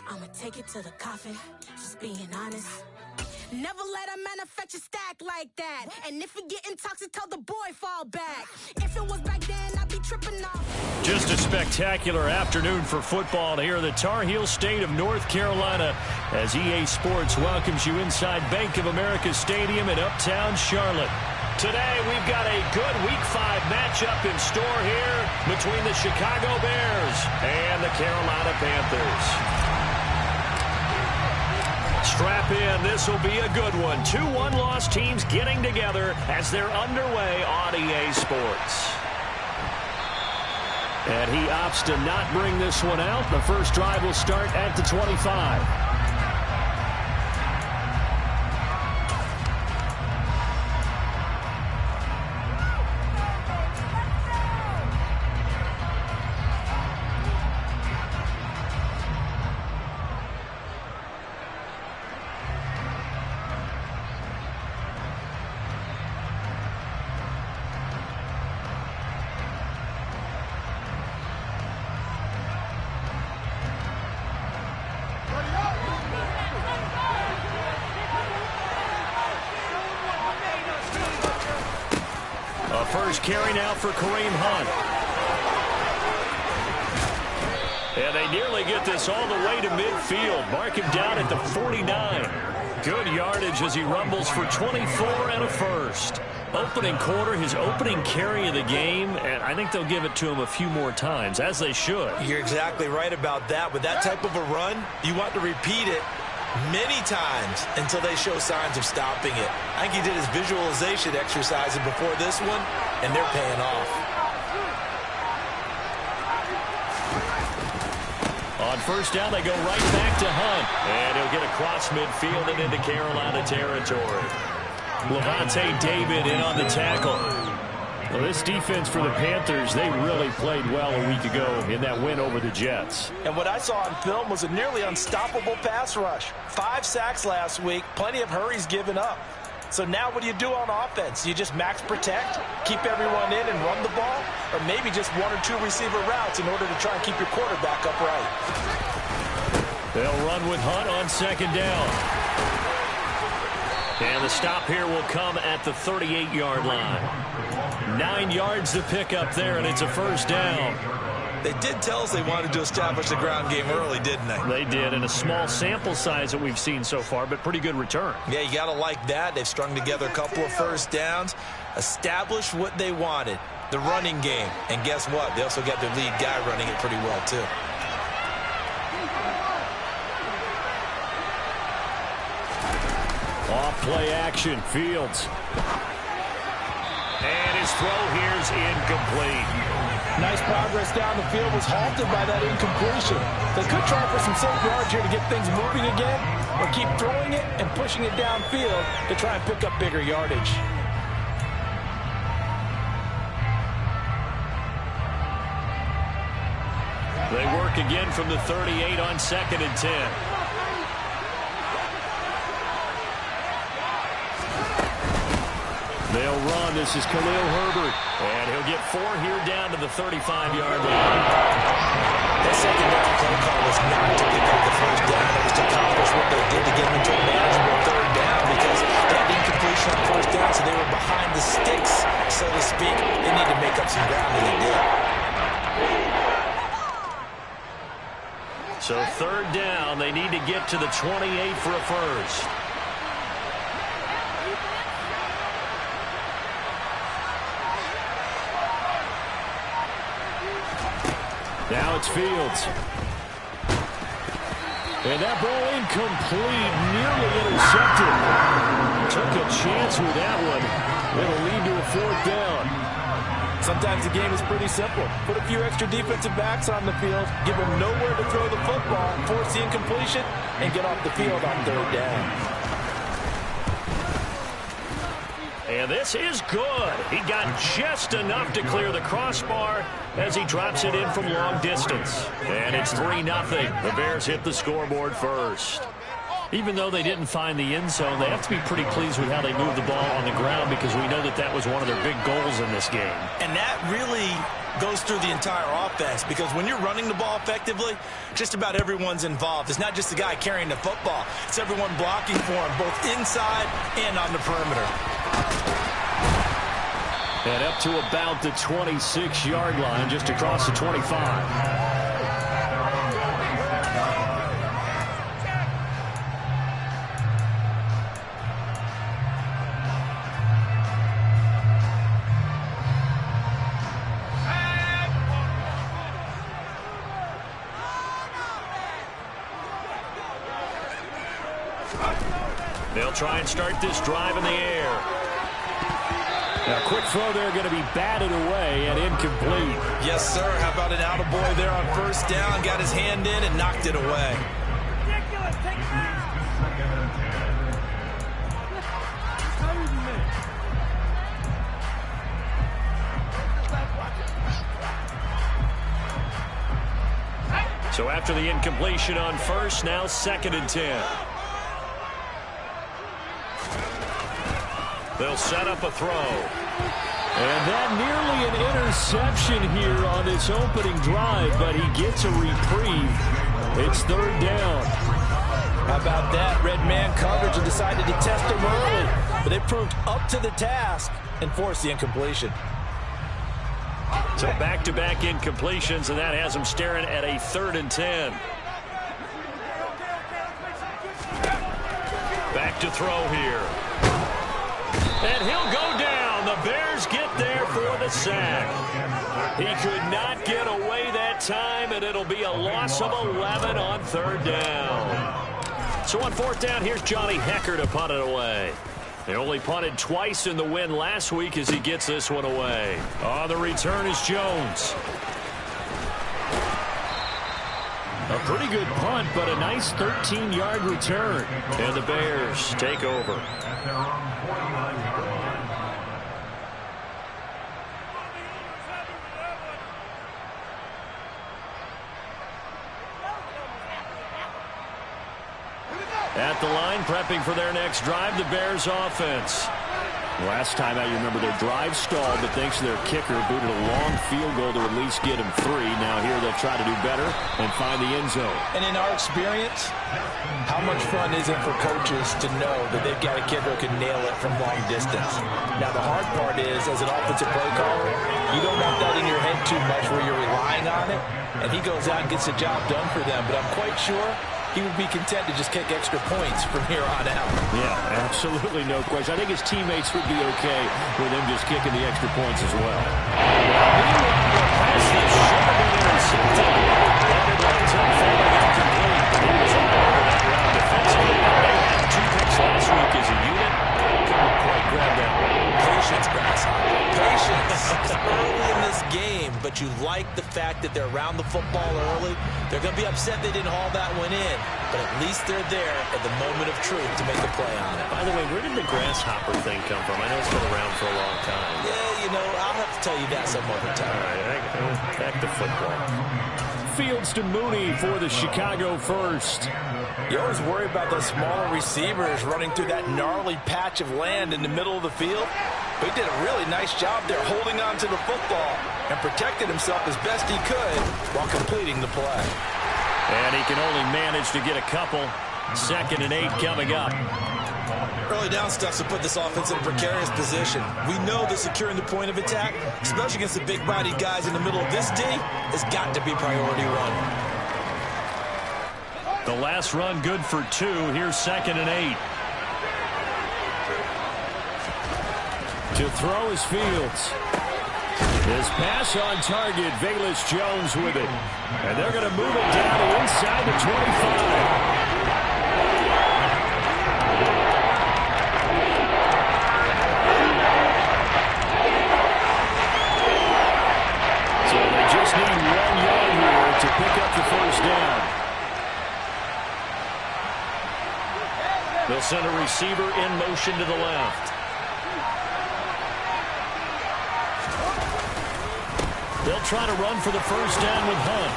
I'ma take it to the coffin, just being honest. Never let a manufacture stack like that. And if you getting toxic, tell the boy fall back. If it was back then, I'd be tripping off. Just a spectacular afternoon for football here in the Tar Heel state of North Carolina as EA Sports welcomes you inside Bank of America Stadium in Uptown Charlotte. Today, we've got a good Week 5 matchup in store here between the Chicago Bears and the Carolina Panthers. Strap in, this will be a good one. 2 one-loss teams getting together as they're underway on EA Sports. And he opts to not bring this one out. The first drive will start at the 25. First carry now for Kareem Hunt. And they nearly get this all the way to midfield. Mark him down at the 49. Good yardage as he rumbles for 24 and a first. Opening quarter, his opening carry of the game, and I think they'll give it to him a few more times, as they should. You're exactly right about that. With that type of a run, you want to repeat it many times until they show signs of stopping it. I think he did his visualization exercises before this one, and they're paying off. On first down, they go right back to Hunt, and he'll get across midfield and into Carolina territory. Levante David in on the tackle. Well, this defense for the Panthers, they really played well a week ago in that win over the Jets. And what I saw on film was a nearly unstoppable pass rush. 5 sacks last week, plenty of hurries given up. So now what do you do on offense? You just max protect, keep everyone in and run the ball, or maybe just 1 or 2 receiver routes in order to try and keep your quarterback upright. They'll run with Hunt on second down. And the stop here will come at the 38-yard line. 9 yards to pick up there, and it's a first down. They did tell us they wanted to establish the ground game early, didn't they? They did, and a small sample size that we've seen so far, but pretty good return. Yeah, you got to like that. They've strung together a couple of first downs, established what they wanted, the running game. And guess what? They also got their lead guy running it pretty well, too. Off play action, Fields. And his throw here's incomplete. Nice progress down the field, was halted by that incompletion. They could try for some safe yards here to get things moving again, or keep throwing it and pushing it downfield to try and pick up bigger yardage. They work again from the 38 on 2nd and 10. They'll run. This is Khalil Herbert. And he'll get 4 here down to the 35-yard line. That second down play call was not to pick up the first down. It was to accomplish what they did to get them into a manageable third down, because that incompletion on first down, so they were behind the sticks, so to speak. They need to make up some ground, and they did. So third down, they need to get to the 28 for a first. Now it's Fields. And that ball incomplete, nearly intercepted. Took a chance with that one. It'll lead to a 4th down. Sometimes the game is pretty simple. Put a few extra defensive backs on the field, give them nowhere to throw the football, force the incompletion, and get off the field on third down. And this is good. He got just enough to clear the crossbar as he drops it in from long distance. And it's 3-0. The Bears hit the scoreboard first. Even though they didn't find the end zone, they have to be pretty pleased with how they moved the ball on the ground because we know that that was one of their big goals in this game. And that really goes through the entire offense because when you're running the ball effectively, just about everyone's involved. It's not just the guy carrying the football. It's everyone blocking for him, both inside and on the perimeter. And up to about the 26-yard line, just across the 25. They'll try and start this drive in the air. Now, quick throw there going to be batted away and incomplete. Yes, sir. How about an attaboy there on first down? Got his hand in and knocked it away. Ridiculous. Take it out. So after the incompletion on first, now 2nd and 10. They'll set up a throw. And that nearly an interception here on this opening drive, but he gets a reprieve. It's 3rd down. How about that? Red man coverage and decided to test him early. But they proved up to the task and forced the incompletion. So back-to-back incompletions, and that has them staring at a 3rd and 10. Back to throw here. And he'll go down. The Bears get there for the sack. He could not get away that time, and it'll be a loss of 11 on 3rd down. So on 4th down, here's Johnny Hecker to punt it away. They only punted twice in the win last week as he gets this one away. On the return is Jones. A pretty good punt, but a nice 13-yard return. And the Bears take over. At the line, prepping for their next drive, the Bears offense. Last time out, you remember their drive stalled, but thanks to their kicker, booted a long field goal to at least get him 3. Now here they'll try to do better and find the end zone. And in our experience, how much fun is it for coaches to know that they've got a kicker who can nail it from long distance? Now the hard part is, as an offensive play caller, you don't want that in your head too much where you're relying on it, and he goes out and gets the job done for them. But I'm quite sure he would be content to just kick extra points from here on out. Yeah, absolutely no question. I think his teammates would be okay with him just kicking the extra points as well. Meanwhile, the pass that should have been intercepted ended up falling incomplete. He was all over that route defensively. They had 2 picks last week as a unit. Couldn't quite grab that one. Patience, Grasshopper. Patience. It's early in this game, but you like the fact that they're around the football early. They're going to be upset they didn't haul that one in, but at least they're there at the moment of truth to make a play on it. By the way, where did the grasshopper thing come from? I know it's been around for a long time. Yeah, you know, I'll have to tell you that some other time. All right, back to football. Fields to Mooney for the Chicago first. You always worry about those smaller receivers running through that gnarly patch of land in the middle of the field. But he did a really nice job there holding on to the football and protected himself as best he could while completing the play. And he can only manage to get a couple. 2nd and 8 coming up. Early down stuffs to put this offense in a precarious position. We know that securing the point of attack, especially against the big-bodied guys in the middle of this D, has got to be priority 1. The last run good for 2. Here's 2nd and 8. To throw is Fields. His pass on target, Velus Jones with it. And they're going to move it down to inside the 25. So they just need 1 yard here to pick up the first down. They'll send a receiver in motion to the left. They'll try to run for the first down with Hunt.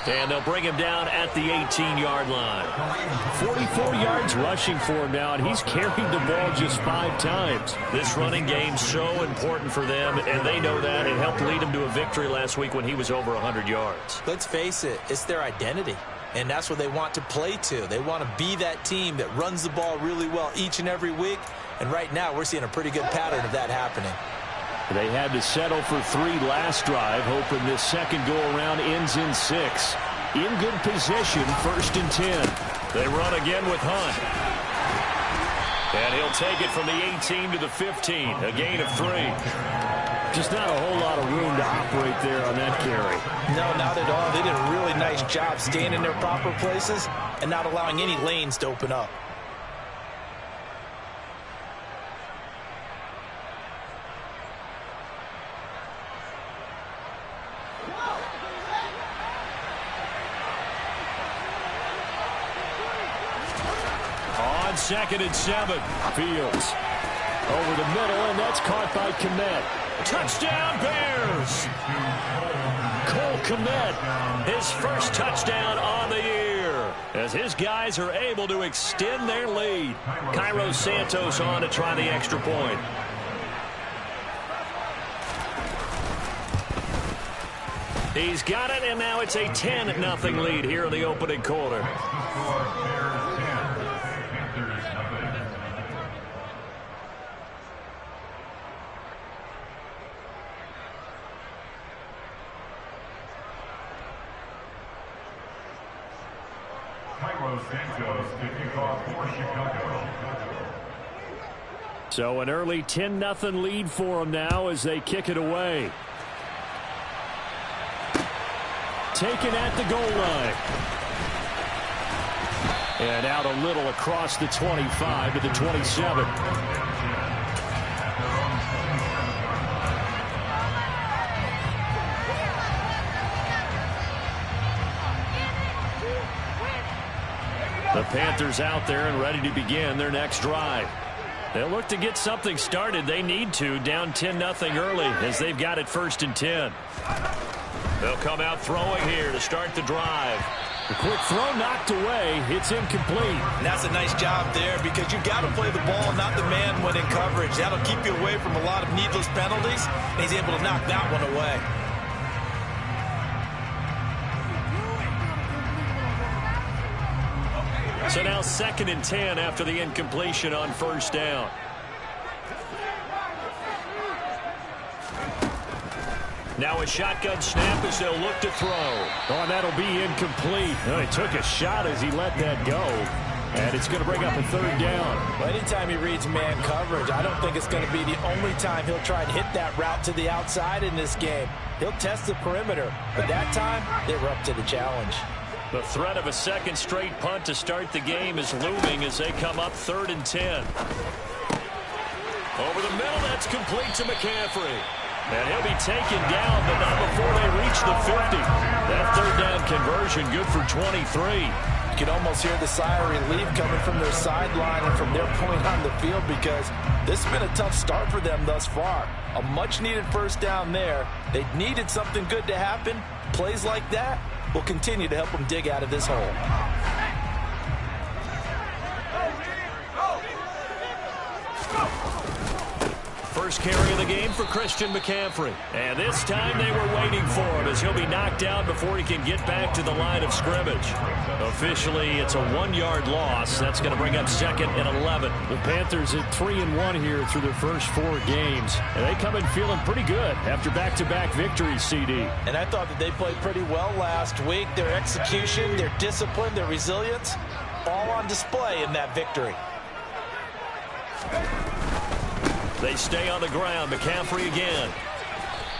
And they'll bring him down at the 18-yard line. 44 yards rushing for him now, and he's carried the ball just 5 times. This running game's so important for them, and they know that. It helped lead him to a victory last week when he was over 100 yards. Let's face it, it's their identity, and that's what they want to play to. They want to be that team that runs the ball really well each and every week, and right now we're seeing a pretty good pattern of that happening. They had to settle for 3 last drive, hoping this second go-around ends in 6. In good position, 1st and 10. They run again with Hunt. And he'll take it from the 18 to the 15, a gain of 3. Just not a whole lot of room to operate there on that carry. No, not at all. They did a really nice job staying in their proper places and not allowing any lanes to open up. On 2nd and 7, Fields over the middle, and that's caught by Kmet. Touchdown, Bears! Cole Kmet, his first touchdown on the year, as his guys are able to extend their lead. Cairo Santos on to try the extra point. He's got it, and now it's a 10-0 lead here in the opening quarter. So an early 10-0 lead for them now as they kick it away. Taken at the goal line. And out a little across the 25 to the 27. The Panthers out there and ready to begin their next drive. They'll look to get something started. They need to, down 10-0 early as they've got it 1st and 10. They'll come out throwing here to start the drive. The quick throw knocked away. It's incomplete. And that's a nice job there because you've got to play the ball, not the man when in coverage. That'll keep you away from a lot of needless penalties, and he's able to knock that one away. So now 2nd and 10 after the incompletion on 1st down. Now a shotgun snap as they'll look to throw. Oh, and that'll be incomplete. Oh, he took a shot as he let that go. And it's going to bring up a 3rd down. Well, anytime he reads man coverage, I don't think it's going to be the only time he'll try and hit that route to the outside in this game. He'll test the perimeter, but that time they were up to the challenge. The threat of a 2nd straight punt to start the game is looming as they come up 3rd and 10. Over the middle, that's complete to McCaffrey. And he'll be taken down, but not before they reach the 50. That 3rd down conversion good for 23. You can almost hear the sigh of relief coming from their sideline and from their point on the field because this has been a tough start for them thus far. A much-needed 1st down there. They needed something good to happen. Plays like that will continue to help them dig out of this hole. First carry of the game for Christian McCaffrey. And this time they were waiting for him as he'll be knocked down before he can get back to the line of scrimmage. Officially, it's a 1-yard loss. That's going to bring up 2nd and 11. The Panthers at 3-1 here through their first 4 games. And they come in feeling pretty good after back-to-back victories, CD. And I thought that they played pretty well last week. Their execution, their discipline, their resilience, all on display in that victory. They stay on the ground. McCaffrey again.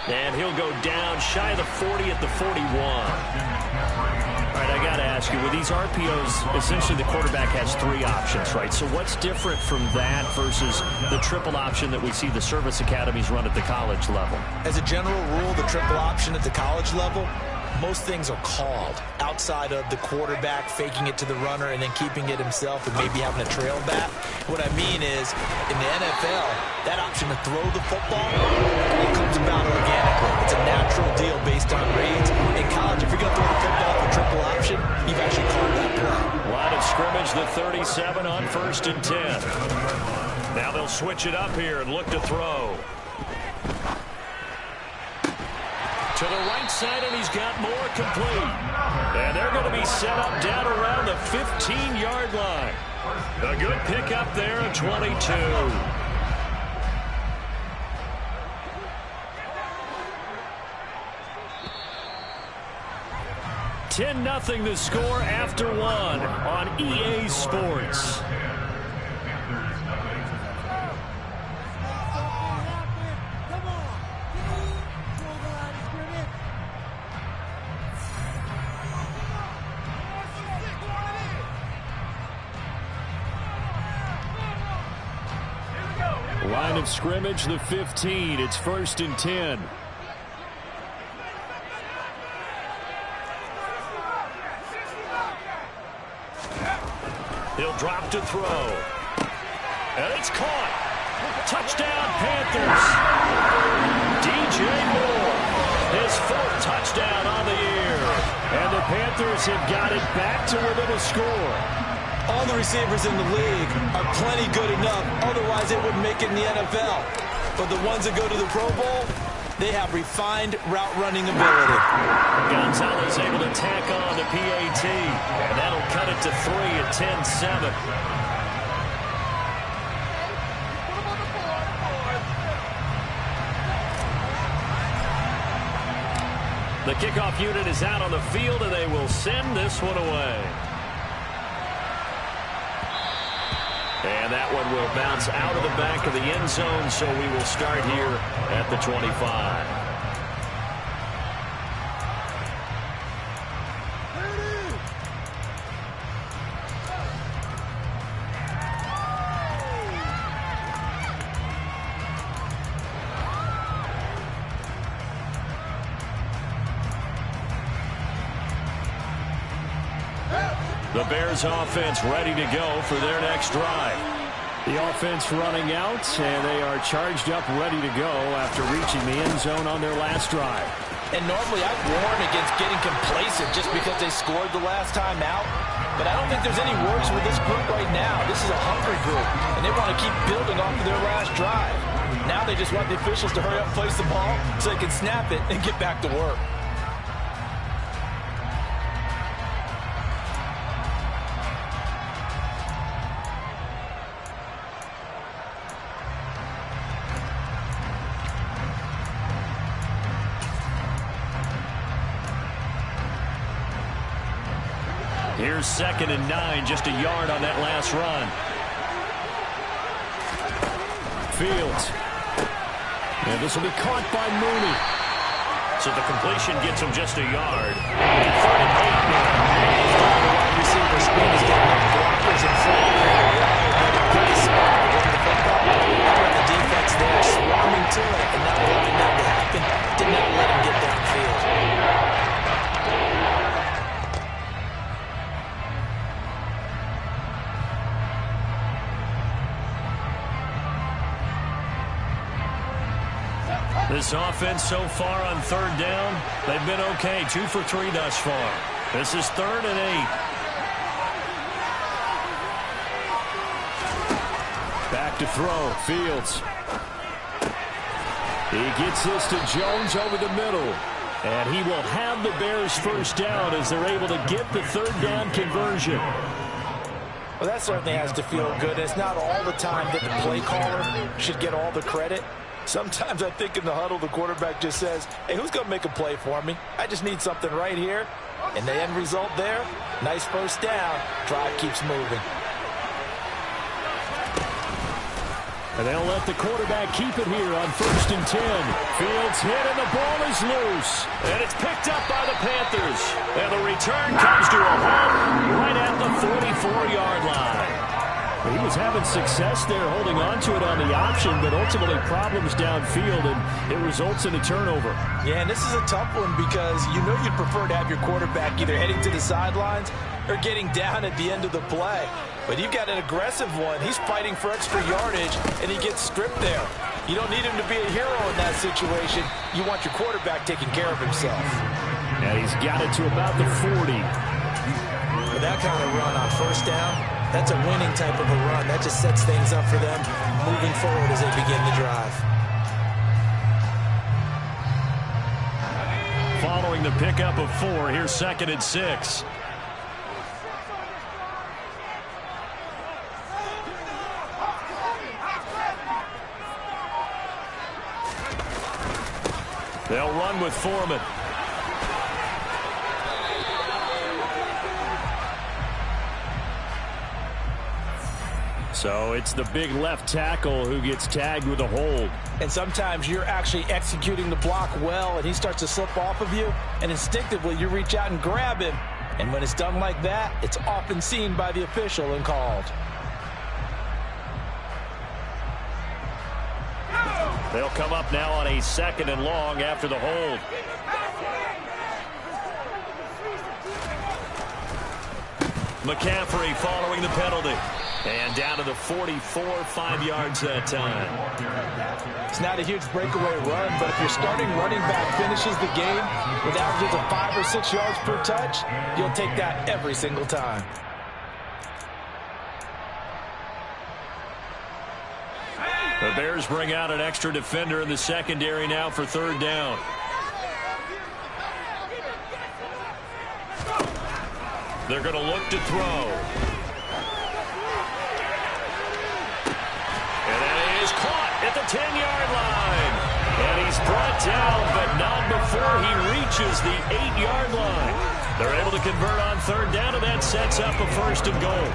And he'll go down shy of the 40 at the 41. All right, I got to ask you, with these RPOs, essentially the quarterback has 3 options, right? So what's different from that versus the triple option that we see the service academies run at the college level? As a general rule, the triple option at the college level, most things are called outside of the quarterback faking it to the runner and then keeping it himself and maybe having a trail back. What I mean is, in the NFL, that option to throw the football, it comes about organically. It's a natural deal based on reads. In college, if you're going to throw the football, triple option, you've actually called that play. Line of scrimmage, the 37 on 1st and 10. Now they'll switch it up here and look to throw. To the right side, and he's got more complete. And they're going to be set up down around the 15-yard line. A good pickup there at 22. 10-0 the score after 1 on EA Sports. Line of scrimmage, the 15. It's 1st and 10. He'll drop to throw. And it's caught. Touchdown, Panthers. DJ Moore, his 4th touchdown on the year. And the Panthers have got it back to within a score. All the receivers in the league are plenty good enough. Otherwise, they wouldn't make it in the NFL. But the ones that go to the Pro Bowl, they have refined route running ability. Gonzalez able to tack on the PAT, and that'll cut it to 3 at 10-7. The kickoff unit is out on the field, and they will send this one away. And that one will bounce out of the back of the end zone, so we will start here at the 25. The Bears offense ready to go for their next drive. The offense running out, and they are charged up, ready to go after reaching the end zone on their last drive. And normally I'd warn against getting complacent just because they scored the last time out. But I don't think there's any worries with this group right now. This is a hungry group, and they want to keep building off of their last drive. Now they just want the officials to hurry up, place the ball, so they can snap it and get back to work. Here's 2nd and 9, just a yard on that last run. Fields. And this will be caught by Mooney. So the completion gets him just a yard. And 3rd and 8 now. Wide receiver spin is getting up blockers in front of him. Pretty smart with the football. How about the defense there swarming to it and not allowing that to happen? Did not let him get downfield. This offense so far on 3rd down, they've been okay. 2 for 3 thus far. This is 3rd and 8. Back to throw. Fields. He gets this to Jones over the middle. And he will have the Bears 1st down as they're able to get the 3rd down conversion. Well, that certainly has to feel good. It's not all the time that the play caller should get all the credit. Sometimes I think in the huddle, the quarterback just says, hey, who's going to make a play for me? I just need something right here. And the end result there, nice 1st down. Drive keeps moving. And they'll let the quarterback keep it here on 1st and 10. Fields hit, and the ball is loose. And it's picked up by the Panthers. And the return comes to a halt right at the 44-yard line. He was having success there holding on to it on the option, but ultimately problems downfield, and it results in a turnover. Yeah, and this is a tough one because you know you'd prefer to have your quarterback either heading to the sidelines or getting down at the end of the play. But you've got an aggressive one. He's fighting for extra yardage, and he gets stripped there. You don't need him to be a hero in that situation. You want your quarterback taking care of himself. And he's got it to about the 40. With that kind of run on first down, that's a winning type of a run. That just sets things up for them moving forward as they begin the drive. Following the pickup of 4, here's 2nd and 6. They'll run with Foreman. So it's the big left tackle who gets tagged with a hold. And sometimes you're actually executing the block well, and he starts to slip off of you, and instinctively you reach out and grab him. And when it's done like that, it's often seen by the official and called. They'll come up now on a 2nd and long after the hold. McCaffrey following the penalty. And down to the 44, 5 yards that time. It's not a huge breakaway run, but if your starting running back finishes the game with averages of 5 or 6 yards per touch, you'll take that every single time. The Bears bring out an extra defender in the secondary now for 3rd down. They're going to look to throw. And it is caught at the 10-yard line. And he's brought down, but not before he reaches the 8-yard line. They're able to convert on 3rd down, and that sets up a 1st and goal.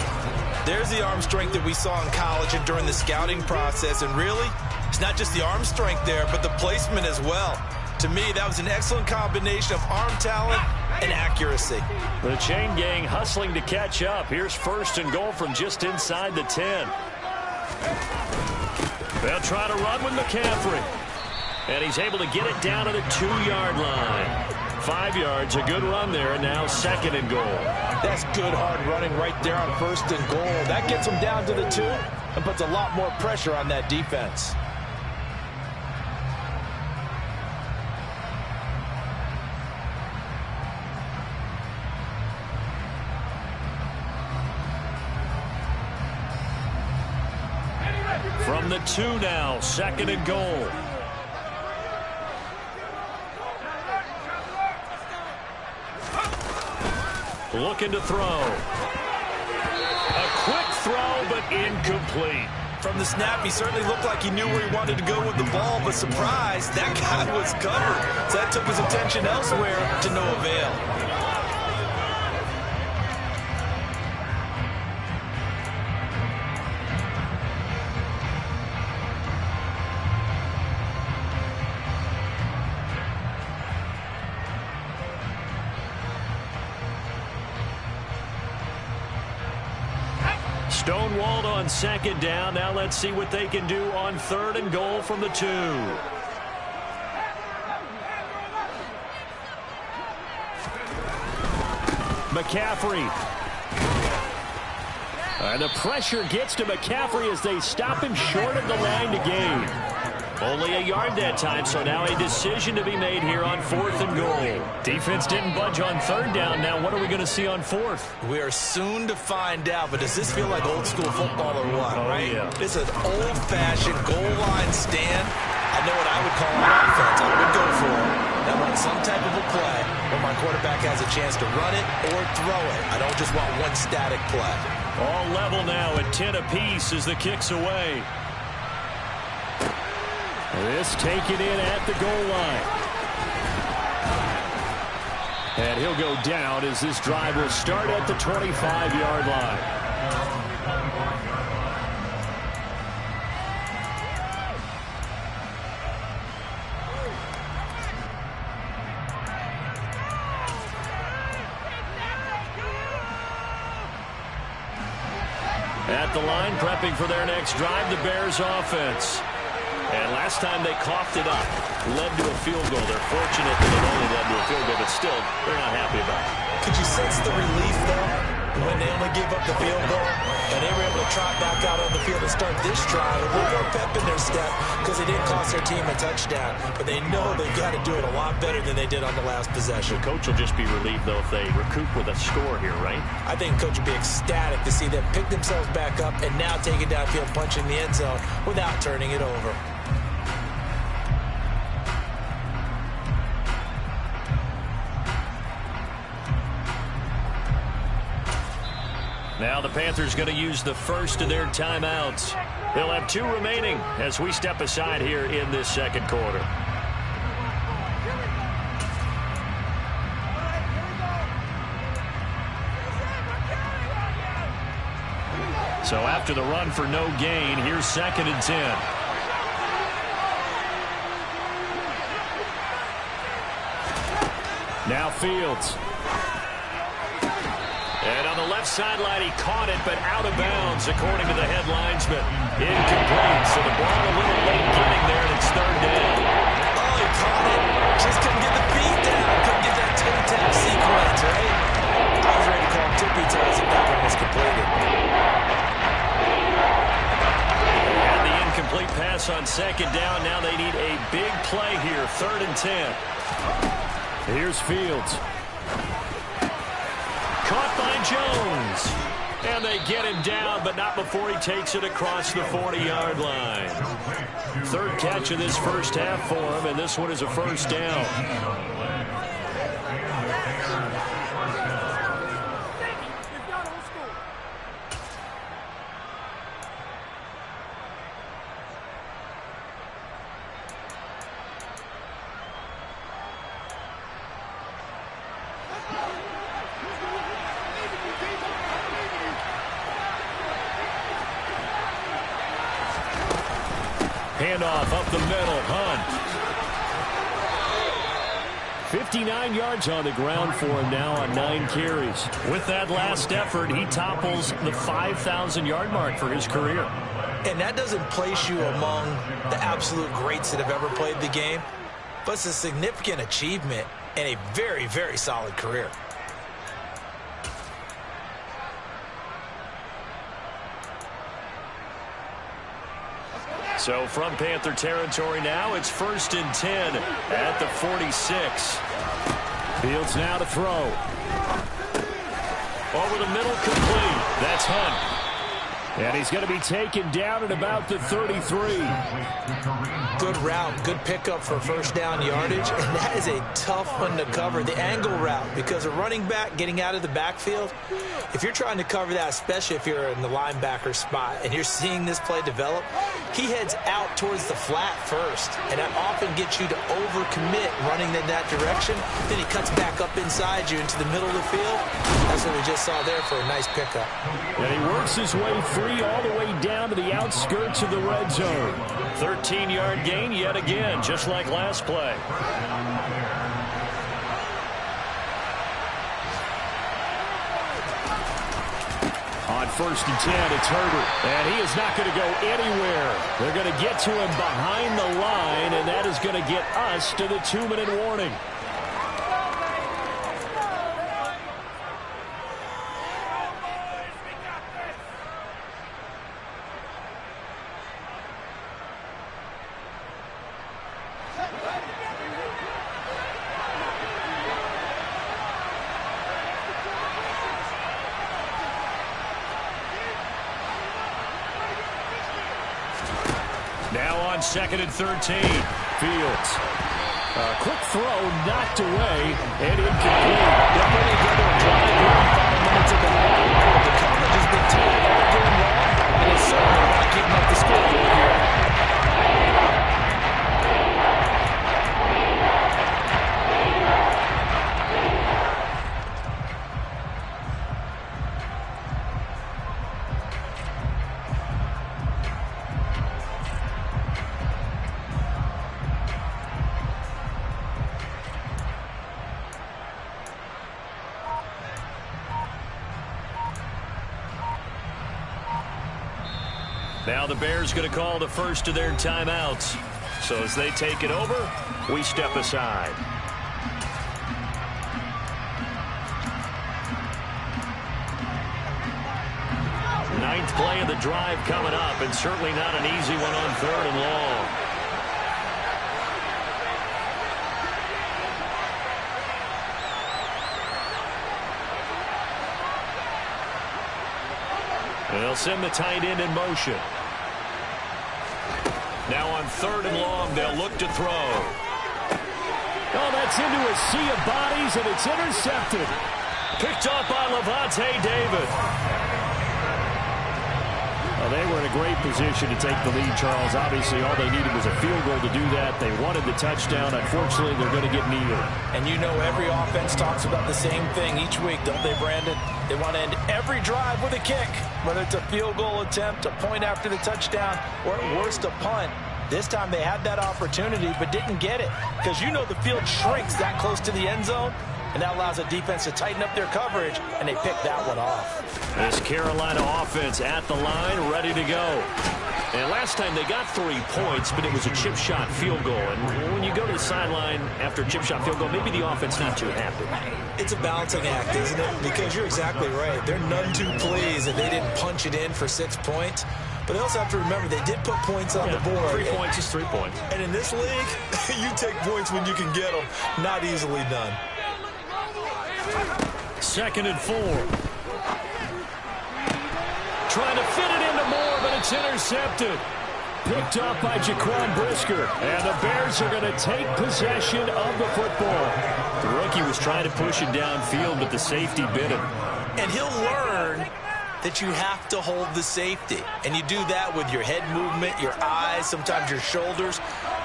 There's the arm strength that we saw in college and during the scouting process. And really, it's not just the arm strength there, but the placement as well. To me, that was an excellent combination of arm talent and accuracy. The chain gang hustling to catch up. Here's 1st and goal from just inside the 10. They'll try to run with McCaffrey. And he's able to get it down to the 2-yard line. 5 yards, a good run there, and now 2nd and goal. That's good hard running right there on 1st and goal. That gets them down to the 2 and puts a lot more pressure on that defense. From the 2 now, 2nd and goal. Looking to throw. A quick throw, but incomplete. From the snap, he certainly looked like he knew where he wanted to go with the ball, but surprise, that guy was covered. So that took his attention elsewhere to no avail. Stonewalled on 2nd down. Now let's see what they can do on 3rd and goal from the 2. McCaffrey. And the pressure gets to McCaffrey as they stop him short of the line to gain. Only a yard that time, so now a decision to be made here on 4th and goal. Defense didn't budge on 3rd down. Now what are we going to see on 4th? We are soon to find out, but does this feel like old school football or what, right? Yeah. It's an old-fashioned goal line stand. I know what I would call an offense. I would go for it. I want some type of a play where my quarterback has a chance to run it or throw it. I don't just want one static play. All level now at 10 apiece as the kick's away. This taken in at the goal line. And he'll go down as this drive will start at the 25-yard line. At the line, prepping for their next drive, the Bears offense. And last time they coughed it up, led to a field goal. They're fortunate that it only led to a field goal, but still, they're not happy about it. Could you sense the relief, though? when they only gave up the field goal, and they were able to trot back out on the field and start this drive a little more pep in their step because they didn't cost their team a touchdown. But they know they've got to do it a lot better than they did on the last possession. The coach will just be relieved, though, if they recoup with a score here, right? I think coach will be ecstatic to see them pick themselves back up and now take it downfield, punch in the end zone without turning it over. Now the Panthers going to use the first of their timeouts. They'll have 2 remaining as we step aside here in this second quarter. So after the run for no gain, here's 2nd and 10. Now Fields. And on the left sideline, he caught it, but out of bounds, according to the head linesman. Incomplete, so the ball a little late getting there, and it's 3rd down. Oh, he caught it. Just couldn't get the feet down. Couldn't get that toe-tap sequence, right? I was ready to call tippy toes if that one was completed. And the incomplete pass on 2nd down. Now they need a big play here, 3rd and 10. Here's Fields. Caught by Jones. And they get him down, but not before he takes it across the 40-yard line. 3rd catch of this first half for him, and this one is a 1st down. Handoff up the middle, Hunt. 59 yards on the ground for him now on 9 carries. With that last effort, he topples the 5,000-yard mark for his career. And that doesn't place you among the absolute greats that have ever played the game, but it's a significant achievement and a very, very solid career. So from Panther territory now, it's 1st and 10 at the 46. Fields now to throw. Over the middle, complete. That's Hunt. And he's going to be taken down at about the 33. Good route, good pickup for 1st down yardage, and that is a tough one to cover, the angle route, because a running back getting out of the backfield, if you're trying to cover that, especially if you're in the linebacker spot and you're seeing this play develop, he heads out towards the flat first, and that often gets you to overcommit running in that direction. Then he cuts back up inside you into the middle of the field. That's what we just saw there for a nice pickup. And he works his way free all the way down to the outskirts of the red zone. 13-yard gain yet again, just like last play. On 1st and 10, it's Herbert, and he is not going to go anywhere. They're going to get to him behind the line, and that is going to get us to the 2-minute warning. Now on 2nd and 13, Fields. A quick throw knocked away and incomplete. They're putting together a drive here in 5 minutes of the half. The coverage has been tight all game long, and it's certainly not keeping up the scoreboard here. Now the Bears going to call the first of their timeouts. So as they take it over, we step aside. Ninth play of the drive coming up, and certainly not an easy one on 3rd and long. They'll send the tight end in motion. Now on 3rd and long, they'll look to throw. Oh, that's into a sea of bodies, and it's intercepted. Picked up by Levante David. Well, they were in a great position to take the lead, Charles. Obviously, all they needed was a field goal to do that. They wanted the touchdown. Unfortunately, they're going to get neither. And you know every offense talks about the same thing each week, don't they, Brandon? They want to end every drive with a kick, whether it's a field goal attempt, a point after the touchdown, or at worst, a punt. This time they had that opportunity but didn't get it because you know the field shrinks that close to the end zone, and that allows the defense to tighten up their coverage, and they pick that one off. This Carolina offense at the line, ready to go. And last time they got 3 points, but it was a chip shot field goal. And when you go to the sideline after a chip shot field goal, maybe the offense not too happy. It's a balancing act, isn't it? Because you're exactly right. They're none too pleased that they didn't punch it in for 6 points. But they also have to remember they did put points on the board. 3 points is 3 points. And in this league, you take points when you can get them. Not easily done. 2nd and 4. Trying to fit it into Moore, but it's intercepted. Picked up by Jaquan Brisker. And the Bears are going to take possession of the football. The rookie was trying to push it downfield, but the safety bit him. And he'll learn that you have to hold the safety. And you do that with your head movement, your eyes, sometimes your shoulders.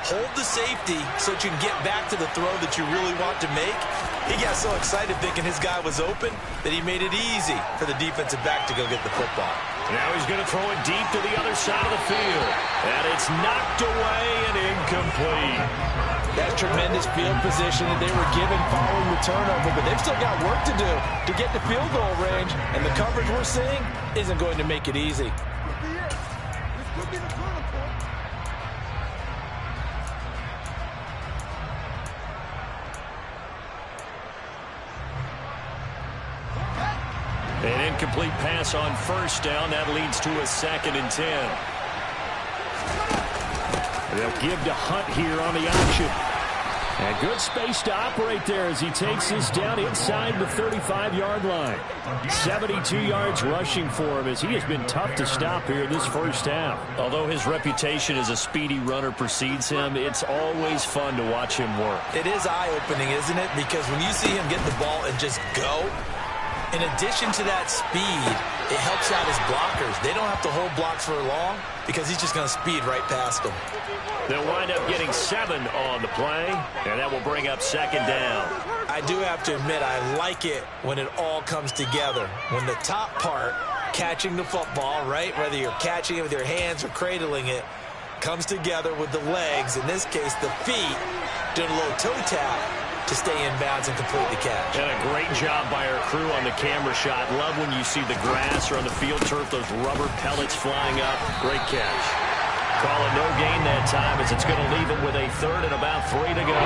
Hold the safety so that you can get back to the throw that you really want to make. He got so excited thinking his guy was open that he made it easy for the defensive back to go get the football. Now he's going to throw it deep to the other side of the field. And it's knocked away and incomplete. That's tremendous field position that they were given following the turnover, but they've still got work to do to get to field goal range, and the coverage we're seeing isn't going to make it easy. An incomplete pass on 1st down. That leads to a 2nd and 10. They'll give to Hunt here on the option. And good space to operate there as he takes this down inside the 35-yard line. 72 yards rushing for him as he has been tough to stop here this first half. Although his reputation as a speedy runner precedes him, it's always fun to watch him work. It is eye-opening, isn't it? Because when you see him get the ball and just go, in addition to that speed, it helps out his blockers. They don't have to hold blocks for long because he's just going to speed right past them. They'll wind up getting 7 on the play, and that will bring up 2nd down. I do have to admit, I like it when it all comes together. When the top part, catching the football, right, whether you're catching it with your hands or cradling it, comes together with the legs, in this case the feet, doing a little toe tap to stay in bounds and complete the catch. And a great job by our crew on the camera shot. Love when you see the grass or on the field turf, those rubber pellets flying up. Great catch. Call it no gain that time as it's going to leave them with a 3rd and about 3 to go.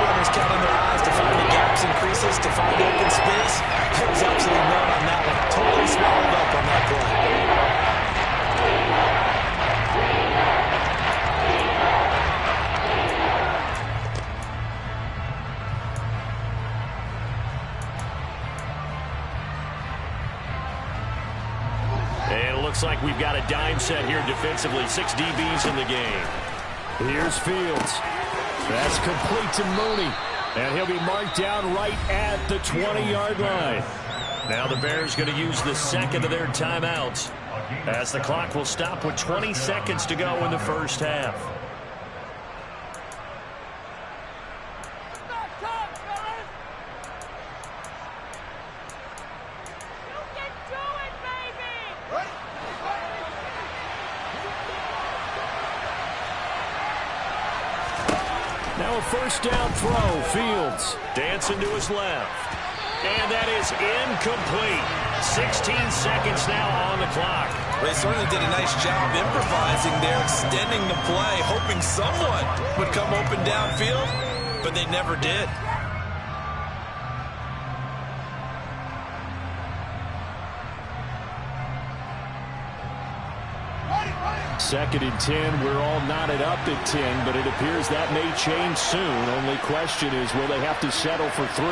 Runners counting their eyes to find the gaps and creases, to find open space. There was absolutely none on that one. Totally swallowed up on that play. Looks like we've got a dime set here defensively. 6 DBs in the game. Here's Fields. That's complete to Mooney. And he'll be marked down right at the 20-yard line. Now the Bears going to use the 2nd of their timeouts as the clock will stop with 20 seconds to go in the first half. Now a 1st down throw. Fields dancing to his left. And that is incomplete. 16 seconds now on the clock. They certainly did a nice job improvising there, extending the play, hoping someone would come open downfield, but they never did. 2nd and 10. We're all knotted up at 10, but it appears that may change soon. Only question is, will they have to settle for 3?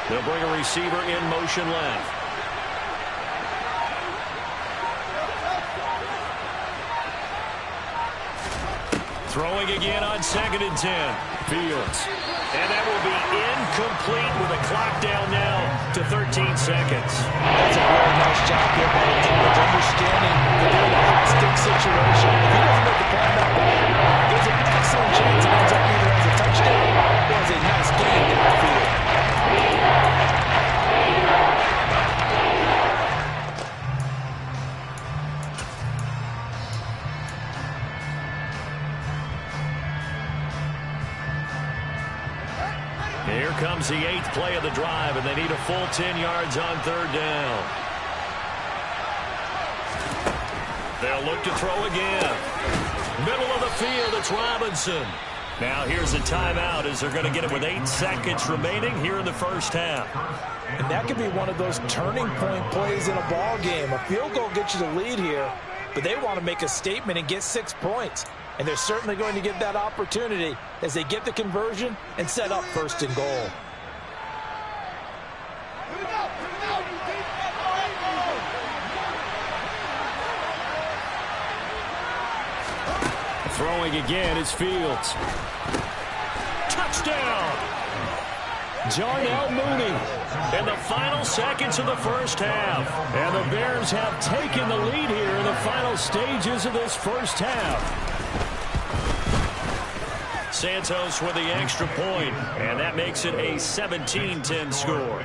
They'll bring a receiver in motion left. Throwing again on 2nd and 10. Fields. And that will be incomplete with a clock down now to 13 seconds. That's a really nice job here by the college, understanding that they're in a high-stakes situation. If he doesn't make the play on that ball, there's an excellent chance it ends up either as a touchdown or as a nice gain downfield. Here comes the 8th play of the drive, and they need a full 10 yards on 3rd down. They'll look to throw again. Middle of the field, it's Robinson. Now here's a timeout as they're going to get it with 8 seconds remaining here in the first half. And that could be one of those turning point plays in a ball game. A field goal gets you the lead here, but they want to make a statement and get 6 points. And they're certainly going to get that opportunity as they get the conversion and set up 1st and goal. Throwing again is Fields. Touchdown! Jarnell Mooney in the final seconds of the first half. And the Bears have taken the lead here in the final stages of this first half. Santos with the extra point, and that makes it a 17-10 score.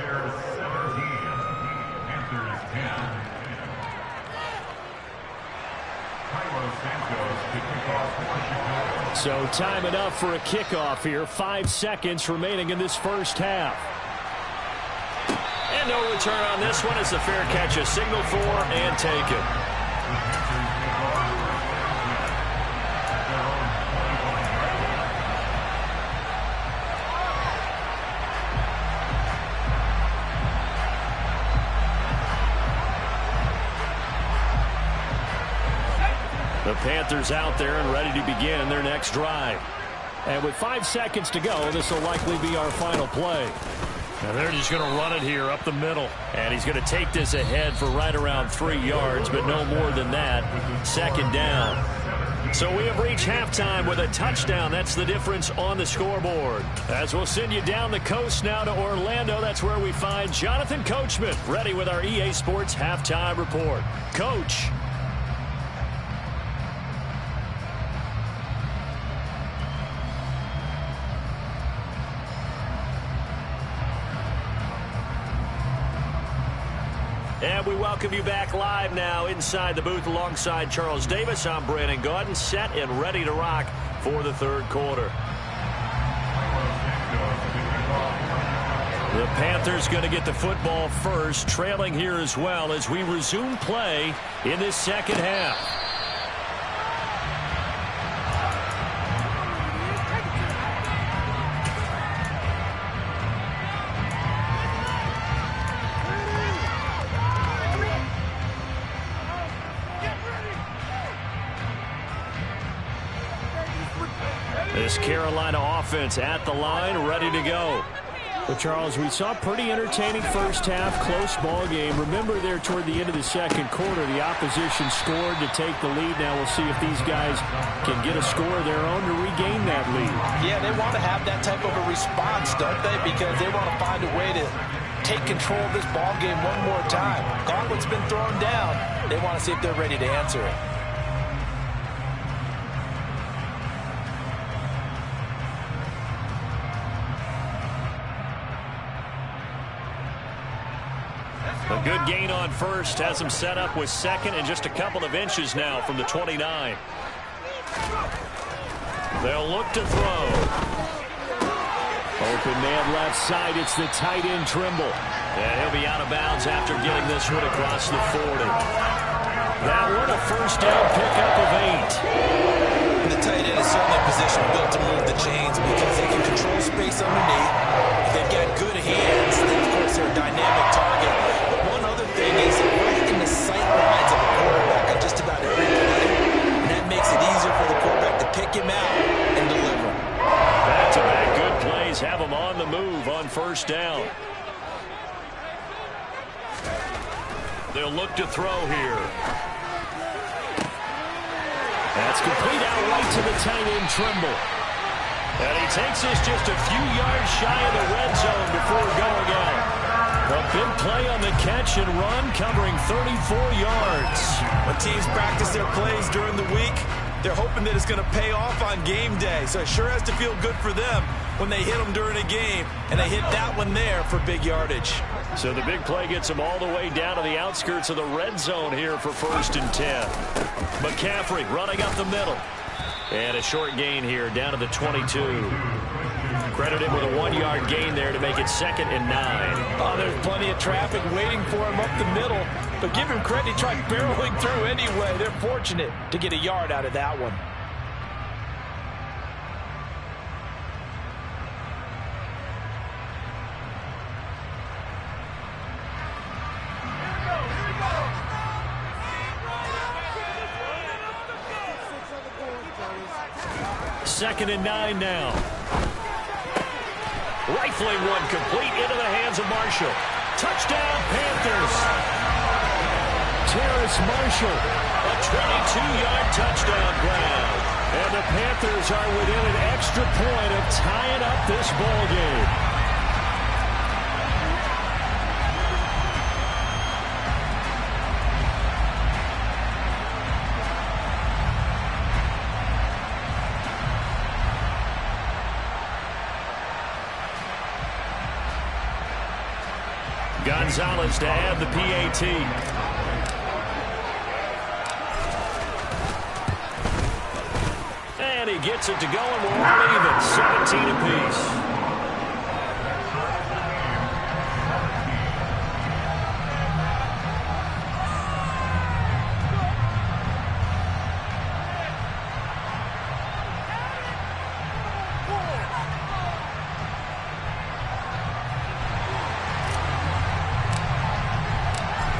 So time enough for a kickoff here. 5 seconds remaining in this first half. And no return on this one as the fair catch is signaled for and taken. The Panthers out there and ready to begin their next drive. And with 5 seconds to go, this will likely be our final play. And they're just going to run it here up the middle. And he's going to take this ahead for right around 3 yards, but no more than that. 2nd down. So we have reached halftime with a touchdown. That's the difference on the scoreboard. As we'll send you down the coast now to Orlando, that's where we find Jonathan Coachman, ready with our EA Sports halftime report. Coach. And we welcome you back live now inside the booth alongside Charles Davis. I'm Brandon Gaudin, set and ready to rock for the 3rd quarter. The Panthers going to get the football first, trailing here as well as we resume play in this 2nd half. This Carolina offense at the line, ready to go. Well, Charles, we saw a pretty entertaining first half, close ball game. Remember there toward the end of the 2nd quarter, the opposition scored to take the lead. Now we'll see if these guys can get a score of their own to regain that lead. Yeah, they want to have that type of a response, don't they? Because they want to find a way to take control of this ball game one more time. Gauntlet's been thrown down. They want to see if they're ready to answer it. A good gain on first, has him set up with 2nd and just a couple of inches now from the 29. They'll look to throw. Open man left side, it's the tight end Trimble. And he'll be out of bounds after getting this one across the 40. That one a first down pickup of 8. The tight end is certainly in position built to move the chains because they can control space underneath. They've got good hands. Of course, they're a dynamic target. But one other thing is right in the sight lines of a They'll look to throw here. That's complete out right to the tight end, Trimble. And he takes us just a few yards shy of the red zone before going out. A big play on the catch and run, covering 34 yards. When teams practice their plays during the week, they're hoping that it's going to pay off on game day. So it sure has to feel good for them when they hit them during a game, and they hit that one there for big yardage. So the big play gets them all the way down to the outskirts of the red zone here for 1st and 10. McCaffrey running up the middle. And a short gain here down to the 22. Credit him with a 1-yard gain there to make it 2nd and 9. Oh, there's plenty of traffic waiting for him up the middle. But give him credit, he tried barreling through anyway. They're fortunate to get a yard out of that one. Second and 9 now. Rifling one complete into the hands of Marshall. Touchdown, Panthers. Terrace Marshall, a 22-yard touchdown grab. And the Panthers are within an extra point of tying up this ball game. Gonzalez to add the PAT. And he gets it to go, and we're all even, 17 apiece.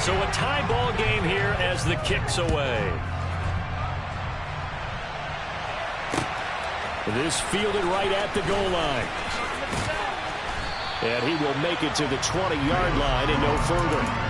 So a tie ball game here as the kick's away. This fielded right at the goal line. And he will make it to the 20-yard line and no further.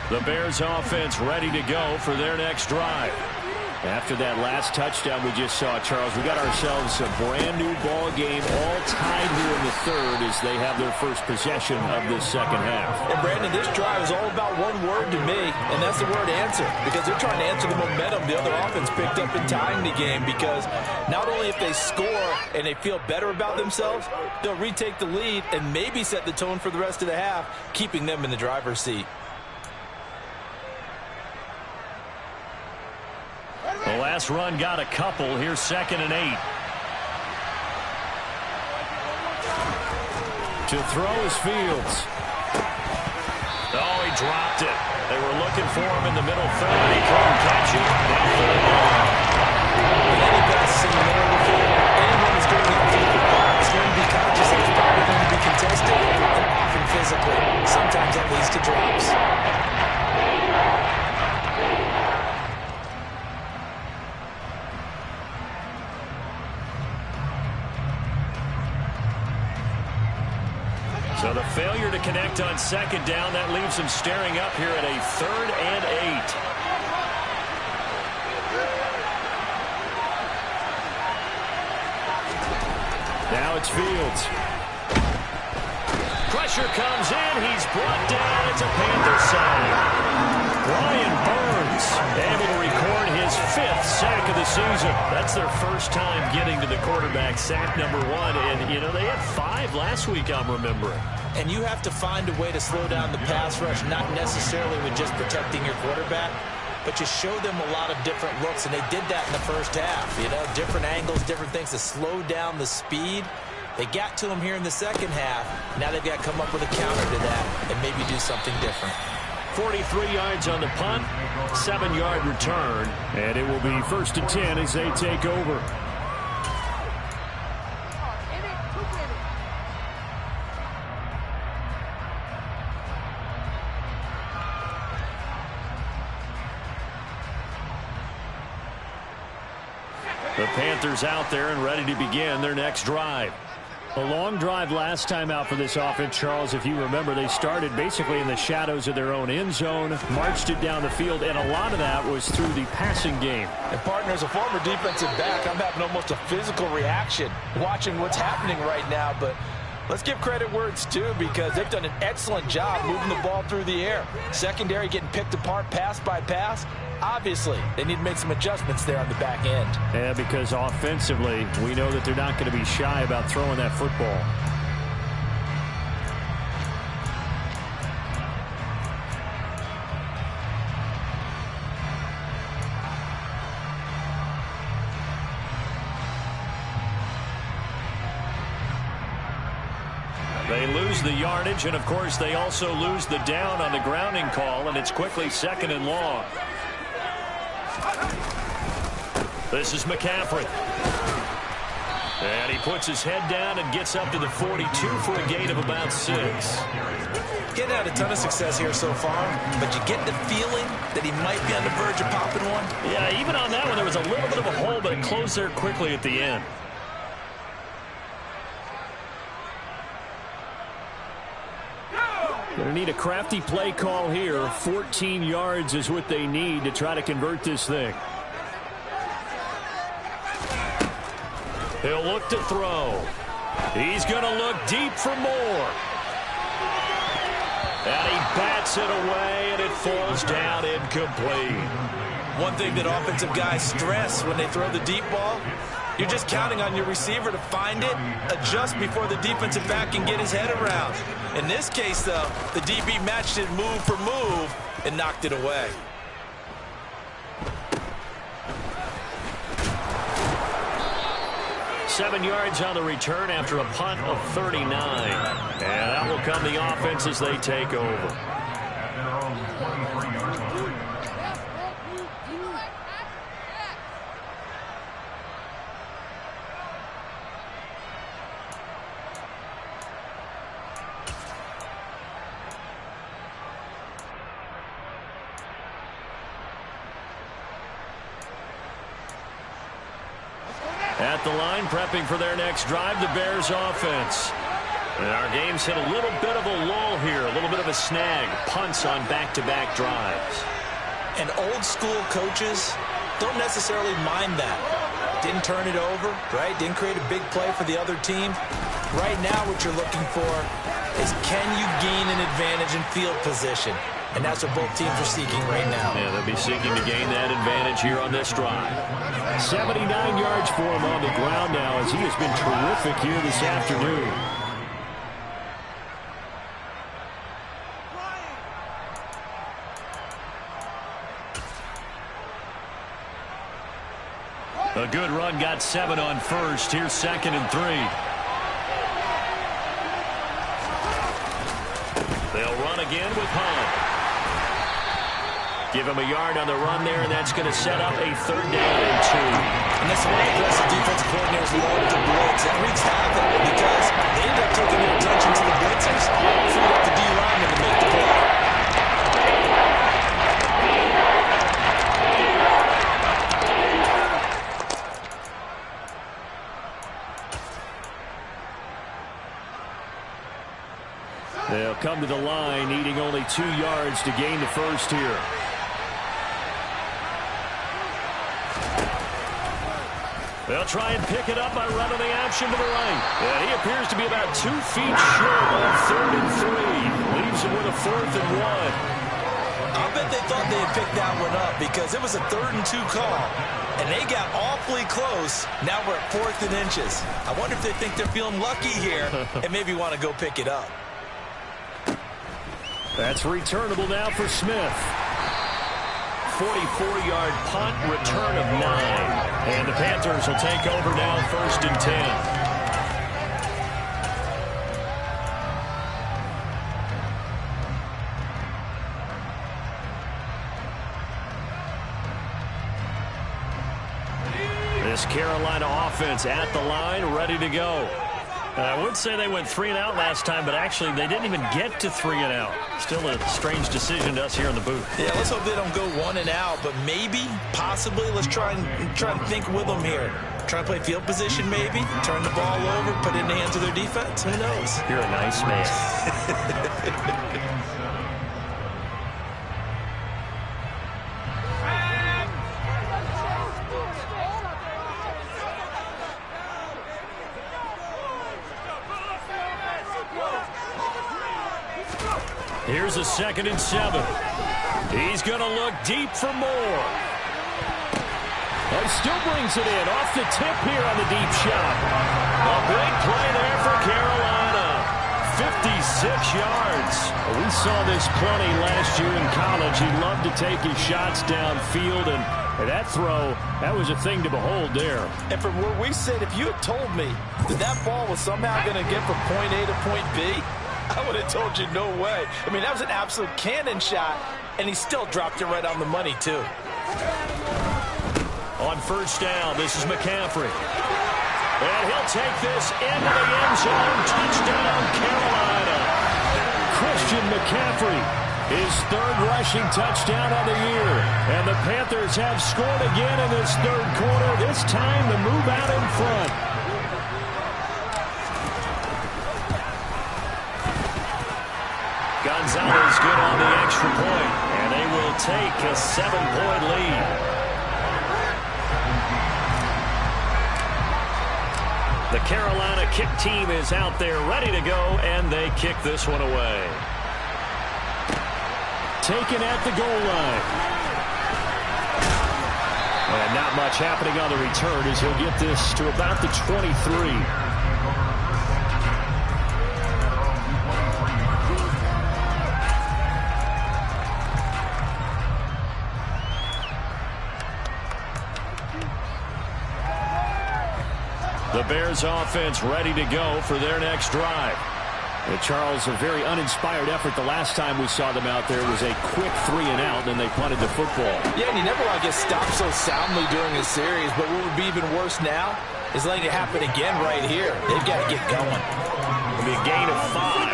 The Bears offense ready to go for their next drive. After that last touchdown we just saw, Charles, we got ourselves a brand new ball game, all tied here in the third as they have their first possession of this second half. And Brandon, this drive is all about one word to me, and that's the word answer, because they're trying to answer the momentum the other offense picked up in tying the game, because not only if they score and they feel better about themselves, they'll retake the lead and maybe set the tone for the rest of the half, keeping them in the driver's seat. The last run got a couple. Here's 2nd and 8. To throw is Fields. Oh, he dropped it. They were looking for him in the middle third. He couldn't catch it. Any passes in the middle of the field, anyone is going up to the football is going to be conscious that it's probably going to be contested and often physically. Sometimes that leads to drops. So the failure to connect on second down, that leaves him staring up here at a 3rd and 8. Now it's Fields. Pressure comes in. He's brought down. It's a Panther side. Brian Burns able to record his 5th sack of the season. That's their first time getting to the quarterback, sack number 1. And, you know, they had 5 last week, I'm remembering. And you have to find a way to slow down the pass rush, not necessarily with just protecting your quarterback, but you show them a lot of different looks, and they did that in the first half. You know, different angles, different things to slow down the speed. They got to him here in the second half. Now they've got to come up with a counter to that and maybe do something different. 43 yards on the punt, 7-yard return, and it will be 1st and 10 as they take over. The Panthers out there and ready to begin their next drive. A long drive last time out for this offense, Charles. If you remember, they started basically in the shadows of their own end zone, marched it down the field, and a lot of that was through the passing game. And partner, as a former defensive back, I'm having almost a physical reaction watching what's happening right now. But let's give credit where it's due, because they've done an excellent job moving the ball through the air. Secondary getting picked apart pass by pass. Obviously, they need to make some adjustments there on the back end. Yeah, because offensively, we know that they're not going to be shy about throwing that football. They lose the yardage, and of course they also lose the down on the grounding call, and it's quickly 2nd and long. This is McCaffrey. And he puts his head down and gets up to the 42 for a gain of about 6. Getting out a ton of success here so far, but you get the feeling that he might be on the verge of popping one. Yeah, even on that one, there was a little bit of a hole, but it closed there quickly at the end. Going to need a crafty play call here. 14 yards is what they need to try to convert this thing. He'll look to throw. He's going to look deep for more. And he bats it away, and it falls down incomplete. One thing that offensive guys stress when they throw the deep ball, you're just counting on your receiver to find it, adjust before the defensive back can get his head around. In this case, though, the DB matched it move for move and knocked it away. Seven yards on the return after a punt of 39. And that will come the offense as they take over. At the line, prepping for their next drive, the Bears offense. And our game's hit a little bit of a lull here, a little bit of a snag. Punts on back-to-back drives. And old school coaches don't necessarily mind that. Didn't turn it over, right? Didn't create a big play for the other team. Right now what you're looking for is, can you gain an advantage in field position? And that's what both teams are seeking right now. Yeah, they'll be seeking to gain that advantage here on this drive. 79 yards for him on the ground now, as he has been terrific here this afternoon. A good run, got 7 on first. Here's 2nd and 3. They'll run again with Hunt. Give him a yard on the run there, and that's going to set up a 3rd down and 2. And that's why aggressive defensive coordinators love to blitz. That wreaks havoc because they end up taking their attention to the blitzers, freeing up the D-lineman to make the play. They'll come to the line, needing only 2 yards to gain the first here. They'll try and pick it up by running the option to the right. And he appears to be about 2 feet short on 3rd and 3. Leaves him with a 4th and 1. I bet they thought they had picked that one up because it was a 3rd and 2 call. And they got awfully close. Now we're at 4th and inches. I wonder if they think they're feeling lucky here and maybe want to go pick it up. That's returnable now for Smith. 44-yard punt, return of 9. And the Panthers will take over now, 1st and 10. This Carolina offense at the line, ready to go. I would say they went 3 and out last time, but actually they didn't even get to 3 and out. Still a strange decision to us here in the booth. Yeah, let's hope they don't go 1 and out, but maybe, possibly, let's try and think with them here. Try and play field position maybe, turn the ball over, put it in the hands of their defense. Who knows? You're a nice man. Here's a 2nd and 7. He's going to look deep for more. He still brings it in off the tip here on the deep shot. A big play there for Carolina. 56 yards. We saw this plenty last year in college. He loved to take his shots downfield, and that throw, that was a thing to behold there. And from where we sit, if you had told me that ball was somehow going to get from point A to point B, I would have told you no way. I mean, that was an absolute cannon shot, and he still dropped it right on the money, too. On 1st down, this is McCaffrey. And he'll take this into the end zone. Touchdown, Carolina. Christian McCaffrey, his 3rd rushing touchdown of the year. And the Panthers have scored again in this 3rd quarter, this time to move out in front. Gonzalez good on the extra point, and they will take a 7-point lead. The Carolina kick team is out there ready to go, and they kick this one away. Taken at the goal line. And not much happening on the return as he'll get this to about the 23. The Bears offense ready to go for their next drive. And Charles, a very uninspired effort the last time we saw them out there. It was a quick 3 and out, and then they punted the football. Yeah, and you never want to get stopped so soundly during a series, but what would be even worse now is letting it happen again right here. They've got to get going. It'll be a gain of 5,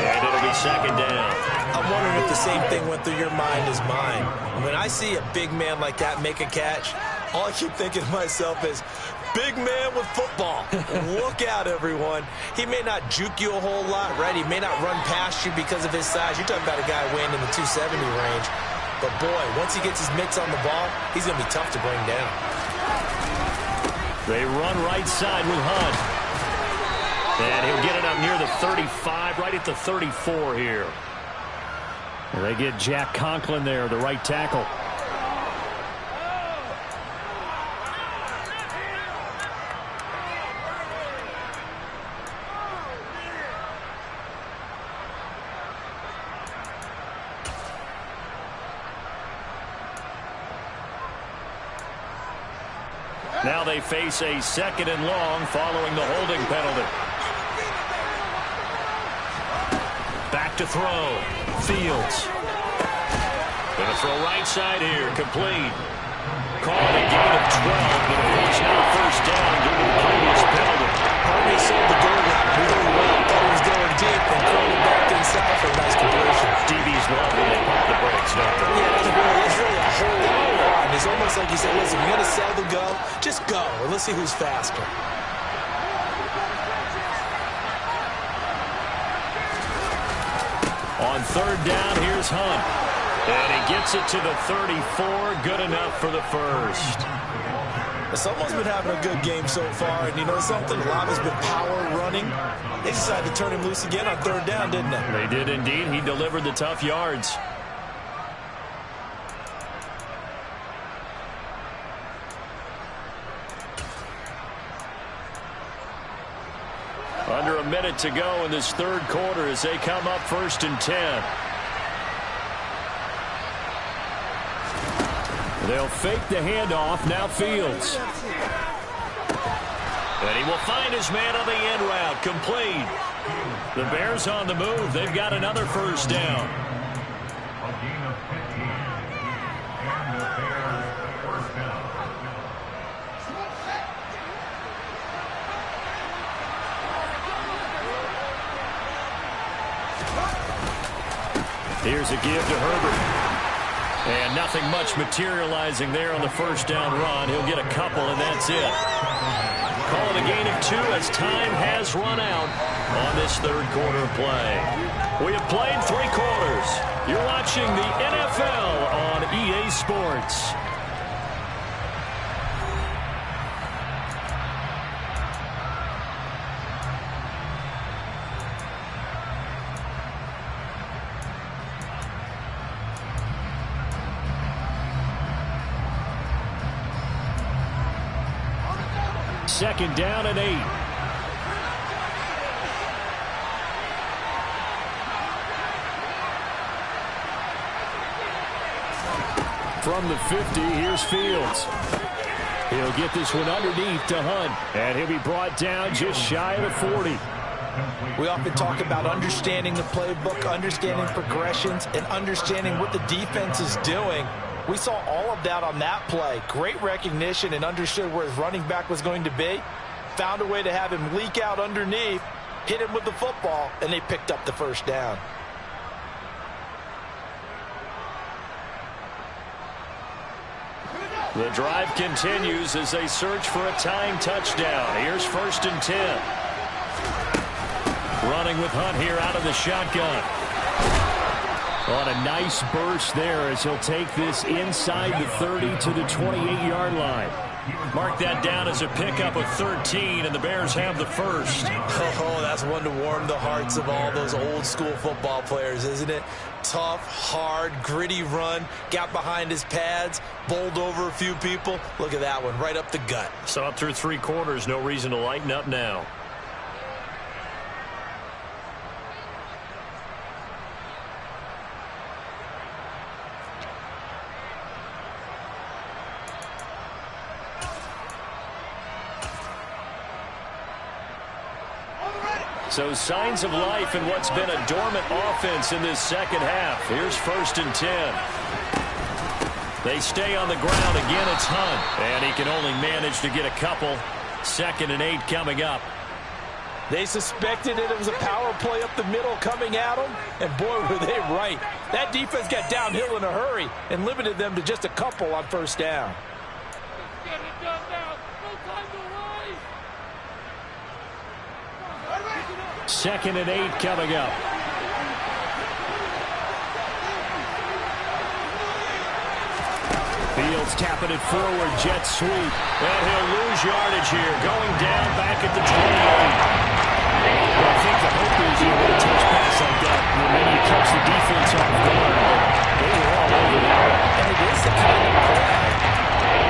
and it'll be 2nd down. I'm wondering if the same thing went through your mind as mine. When I see a big man like that make a catch, all I keep thinking to myself is, big man with football. Look out, everyone. He may not juke you a whole lot, right? He may not run past you because of his size. You're talking about a guy weighing in the 270 range. But, boy, once he gets his mitts on the ball, he's going to be tough to bring down. They run right side with Hunt. And he'll get it up near the 35, right at the 34 here. And they get Jack Conklin there, the right tackle. Now they face a 2nd and long following the holding penalty. Back to throw. Fields. Gonna throw right side here. Complete. Called a gain of 12, but of course now 1st down due to the previous penalty. Harvey sold the goal route really well. Thought he was going deep and called it back inside for a nice completion. DBs love when they pump the brakes, don't they? Yeah, that's really a whole lot. It's almost like you said, listen, you're going to sell the go, just go, and let's see who's faster. On 3rd down, here's Hunt. And he gets it to the 34. Good enough for the 1st. Someone's been having a good game so far, and you know something? A lot has been power running. They decided to turn him loose again on 3rd down, didn't they? They did indeed. He delivered the tough yards. Under a minute to go in this 3rd quarter as they come up 1st and 10. They'll fake the handoff. Now Fields. And he will find his man on the end route. Complete. The Bears on the move. They've got another 1st down. Here's a give to Herbert. And nothing much materializing there on the first down run. He'll get a couple, and that's it. Call it a gain of 2 as time has run out on this third quarter play. We have played 3 quarters. You're watching the NFL on EA Sports. Second down and 8. From the 50, here's Fields. He'll get this one underneath to Hunt, and he'll be brought down just shy of the 40. We often talk about understanding the playbook, understanding progressions, and understanding what the defense is doing. We saw all of that on that play. Great recognition and understood where his running back was going to be. Found a way to have him leak out underneath, hit him with the football, and they picked up the first down. The drive continues as they search for a tying touchdown. Here's 1st and 10. Running with Hunt here out of the shotgun. On a nice burst there as he'll take this inside the 30 to the 28-yard line. Mark that down as a pickup of 13, and the Bears have the first. Oh, that's one to warm the hearts of all those old-school football players, isn't it? Tough, hard, gritty run, got behind his pads, bowled over a few people. Look at that one, right up the gut. So up through 3 quarters, no reason to lighten up now. So signs of life in what's been a dormant offense in this second half. Here's 1st and 10. They stay on the ground. Again, it's Hunt. And he can only manage to get a couple. 2nd and 8 coming up. They suspected it was a power play up the middle coming at them. And boy, were they right. That defense got downhill in a hurry and limited them to just a couple on first down. Get it done now. No time to waste. 2nd and 8 coming up. Fields tapping it forward, jet sweep. And he'll lose yardage here, going down back at the 28. Well, I think the hope is you get a touch pass like that, and maybe you catch the defense off guard. They were all over that. And it is the kind of play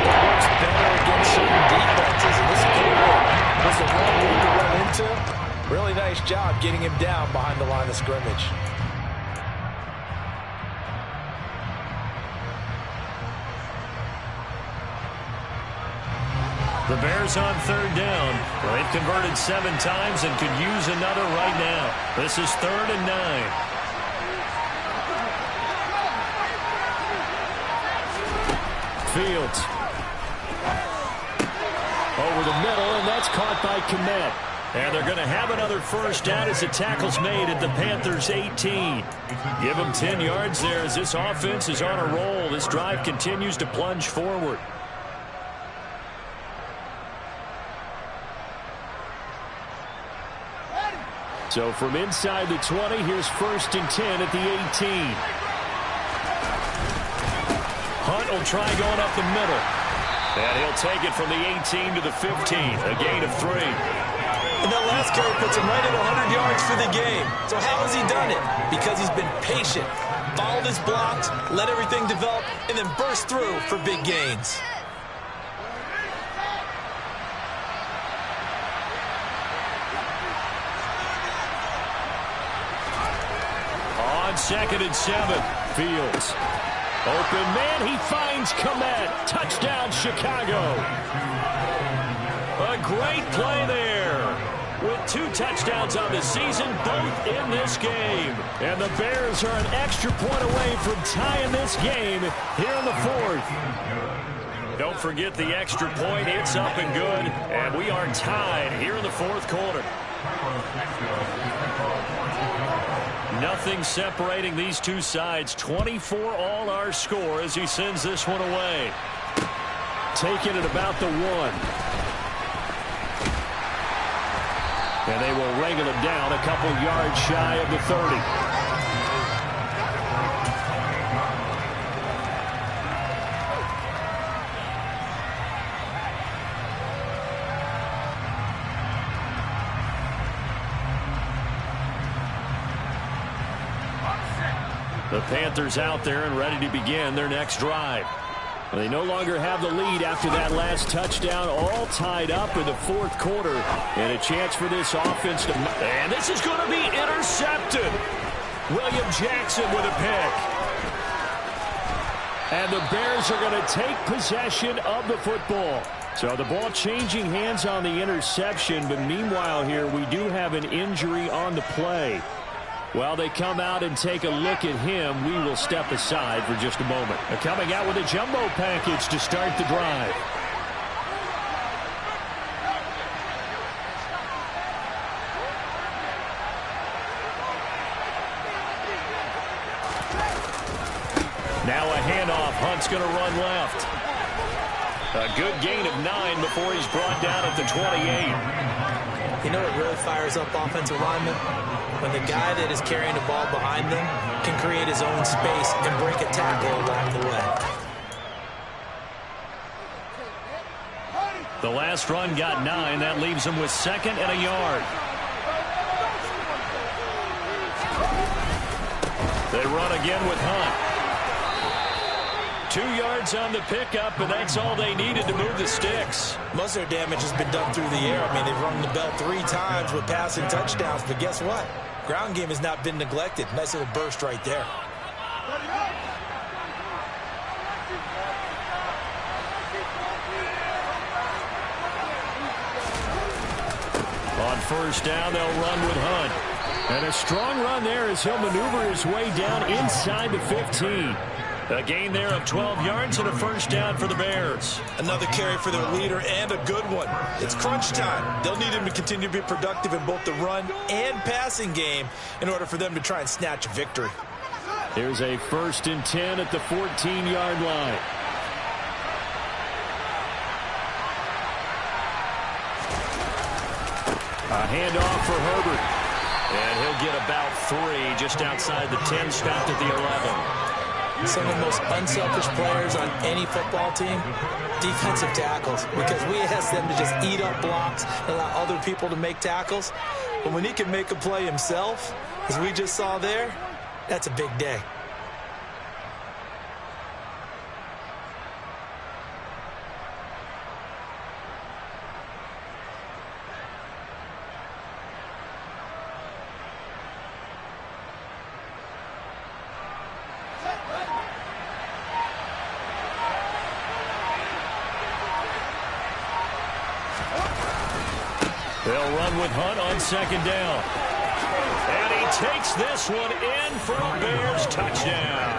that works better against certain defenses. And this was the wrong way to run into. Really nice job getting him down behind the line of scrimmage. The Bears on 3rd down. They've converted 7 times and could use another right now. This is 3rd and 9. Fields. Over the middle, and that's caught by Kmet. And they're going to have another first down as the tackle's made at the Panthers' 18. Give them 10 yards there as this offense is on a roll. This drive continues to plunge forward. So from inside the 20, here's 1st and 10 at the 18. Hunt will try going up the middle. And he'll take it from the 18 to the 15, a gain of 3. And that last carry puts him right at 100 yards for the game. So how has he done it? Because he's been patient, followed his blocks, let everything develop, and then burst through for big gains. On 2nd and 7, Fields. Open man, he finds Kmet. Touchdown, Chicago. A great play there. With 2 touchdowns on the season, both in this game. And the Bears are an extra point away from tying this game here in the 4th. Don't forget the extra point. It's up and good. And we are tied here in the 4th quarter. Nothing separating these two sides. 24 all our score as he sends this one away. Taking it about the 1. And they will wrangle him down a couple yards shy of the 30. The Panthers out there and ready to begin their next drive. They no longer have the lead after that last touchdown, all tied up in the fourth quarter. And a chance for this offense to... And this is going to be intercepted. William Jackson with a pick. And the Bears are going to take possession of the football. So the ball changing hands on the interception, but meanwhile here we do have an injury on the play. While they come out and take a look at him, we will step aside for just a moment. They're coming out with a jumbo package to start the drive. Now a handoff. Hunt's going to run left. A good gain of 9 before he's brought down at the 28. You know what really fires up offensive linemen? When the guy that is carrying the ball behind them can create his own space and break a tackle along the way. The last run got 9. That leaves him with 2nd and a yard. They run again with Hunt. 2 yards on the pickup, and that's all they needed to move the sticks. Most of their damage has been done through the air. I mean, they've rung the bell 3 times with passing touchdowns, but guess what? Ground game has not been neglected. Nice little burst right there. On first down, they'll run with Hunt. And a strong run there as he'll maneuver his way down inside the 15. A gain there of 12 yards and a first down for the Bears. Another carry for their leader and a good one. It's crunch time. They'll need him to continue to be productive in both the run and passing game in order for them to try and snatch a victory. Here's a 1st and 10 at the 14-yard line. A handoff for Herbert. And he'll get about 3 just outside the 10, stopped at the 11. Some of the most unselfish players on any football team, defensive tackles, because we ask them to just eat up blocks and allow other people to make tackles. But when he can make a play himself, as we just saw there, that's a big day. They'll run with Hunt on 2nd down. And he takes this one in for a Bears touchdown.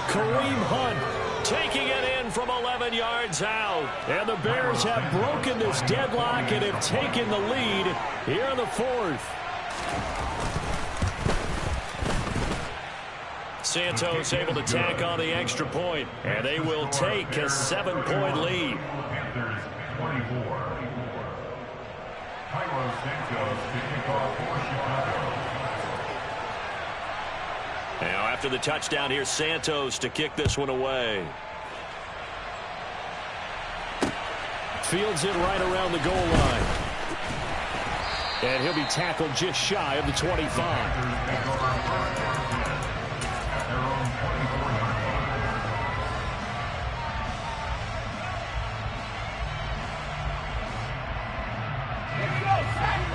Kareem Hunt taking it in from 11 yards out. And the Bears have broken this deadlock and have taken the lead here in the 4th. Santos able to tack on the extra point, and they will take a 7-point lead. Now after the touchdown, here's Santos to kick this one away. Fields it right around the goal line. And he'll be tackled just shy of the 25.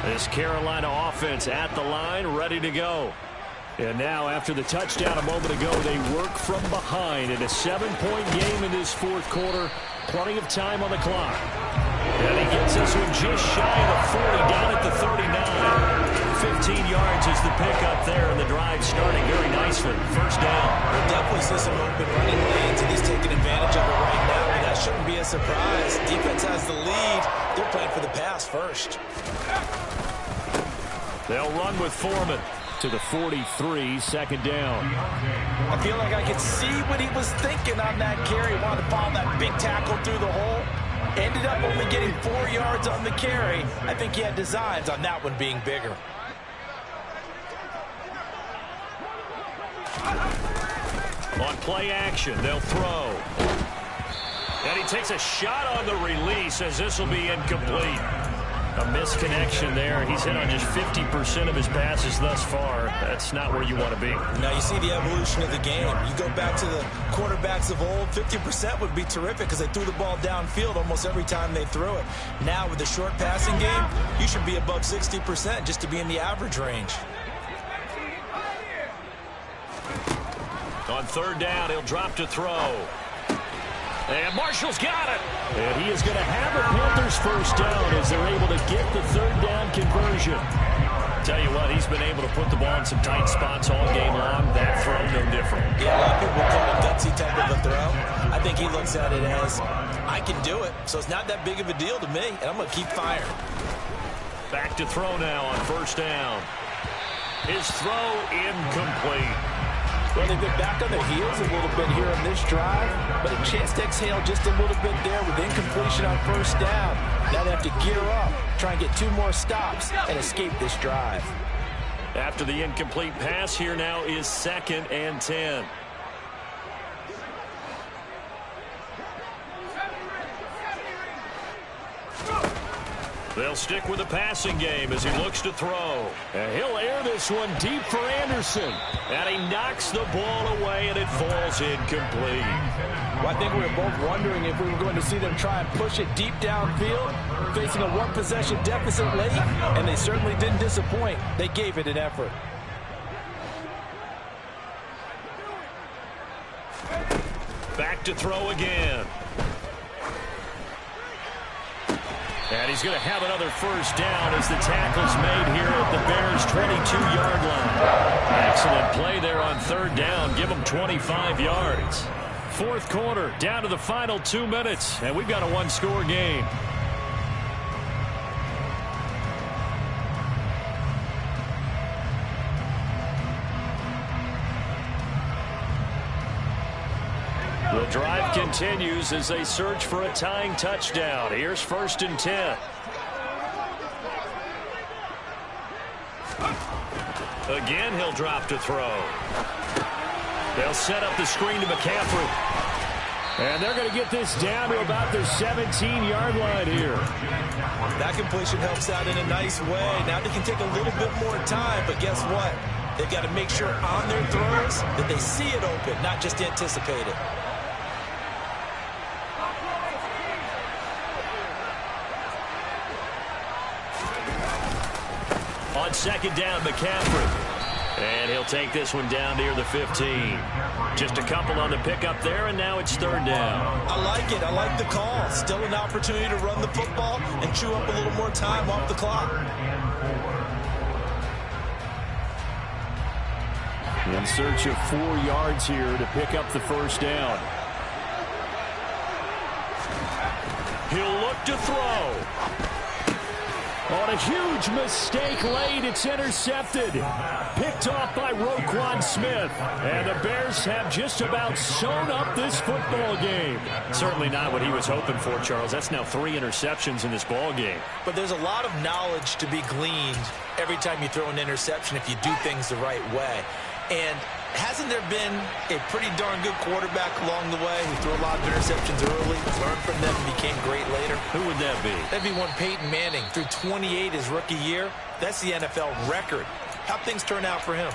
This Carolina offense at the line, ready to go. And now, after the touchdown a moment ago, they work from behind in a 7-point game in this 4th quarter. Plenty of time on the clock. And he gets this one just shy of the 40, down at the 39. 15 yards is the pickup there, and the drive starting very nicely. First down. We'll definitely see some open running lanes, and he's taking advantage of it right now, but that shouldn't be a surprise. Defense has the lead. They're playing for the pass first. They'll run with Foreman. to the 43, second down. I feel like I could see what he was thinking on that carry. Wanted to follow that big tackle through the hole. Ended up only getting 4 yards on the carry. I think he had designs on that one being bigger. On play action, they'll throw. And he takes a shot on the release as this will be incomplete. A misconnection there. He's hit on just 50% of his passes thus far. That's not where you want to be. Now you see the evolution of the game. You go back to the quarterbacks of old, 50% would be terrific because they threw the ball downfield almost every time they threw it. Now with the short passing game, you should be above 60% just to be in the average range. On third down, he'll drop to throw. And Marshall's got it. And he is going to have the Panthers first down as they're able to get the third down conversion. Tell you what, he's been able to put the ball in some tight spots all game long. That throw, no different. Yeah, a lot of people will call it a gutsy type of a throw. I think he looks at it as, I can do it, so it's not that big of a deal to me, and I'm going to keep firing. Back to throw now on first down. His throw incomplete. Well, they've been back on their heels a little bit here on this drive, but a chance to exhale just a little bit there with incompletion on first down. Now they have to gear up, try and get 2 more stops, and escape this drive. After the incomplete pass, here now is 2nd and 10. They'll stick with the passing game as he looks to throw. And he'll air this one deep for Anderson. And he knocks the ball away, and it falls incomplete. Well, I think we were both wondering if we were going to see them try and push it deep downfield, facing a 1-possession deficit late, and they certainly didn't disappoint. They gave it an effort. Back to throw again. And he's going to have another first down as the tackle's made here at the Bears' 22-yard line. Excellent play there on third down. Give them 25 yards. Fourth quarter, down to the final 2 minutes, and we've got a 1-score game. The drive continues as they search for a tying touchdown. Here's 1st and 10. Again, he'll drop to throw. They'll set up the screen to McCaffrey. And they're going to get this down to about the 17-yard line here. That completion helps out in a nice way. Now they can take a little bit more time, but guess what? They've got to make sure on their throws that they see it open, not just anticipate it. On second down, McCaffrey. And he'll take this one down near the 15. Just a couple on the pickup there, and now it's third down. I like it. I like the call. Still an opportunity to run the football and chew up a little more time off the clock. In search of 4 yards here to pick up the first down. He'll look to throw. On a huge mistake late, it's intercepted. Picked off by Roquan Smith. And the Bears have just about sewn up this football game. Certainly not what he was hoping for, Charles. That's now 3 interceptions in this ball game. But there's a lot of knowledge to be gleaned every time you throw an interception if you do things the right way. And hasn't there been a pretty darn good quarterback along the way who threw a lot of interceptions early, learned from them, and became great later? Who would that be? That'd be one Peyton Manning. Threw 28 his rookie year. That's the NFL record. How'd things turn out for him?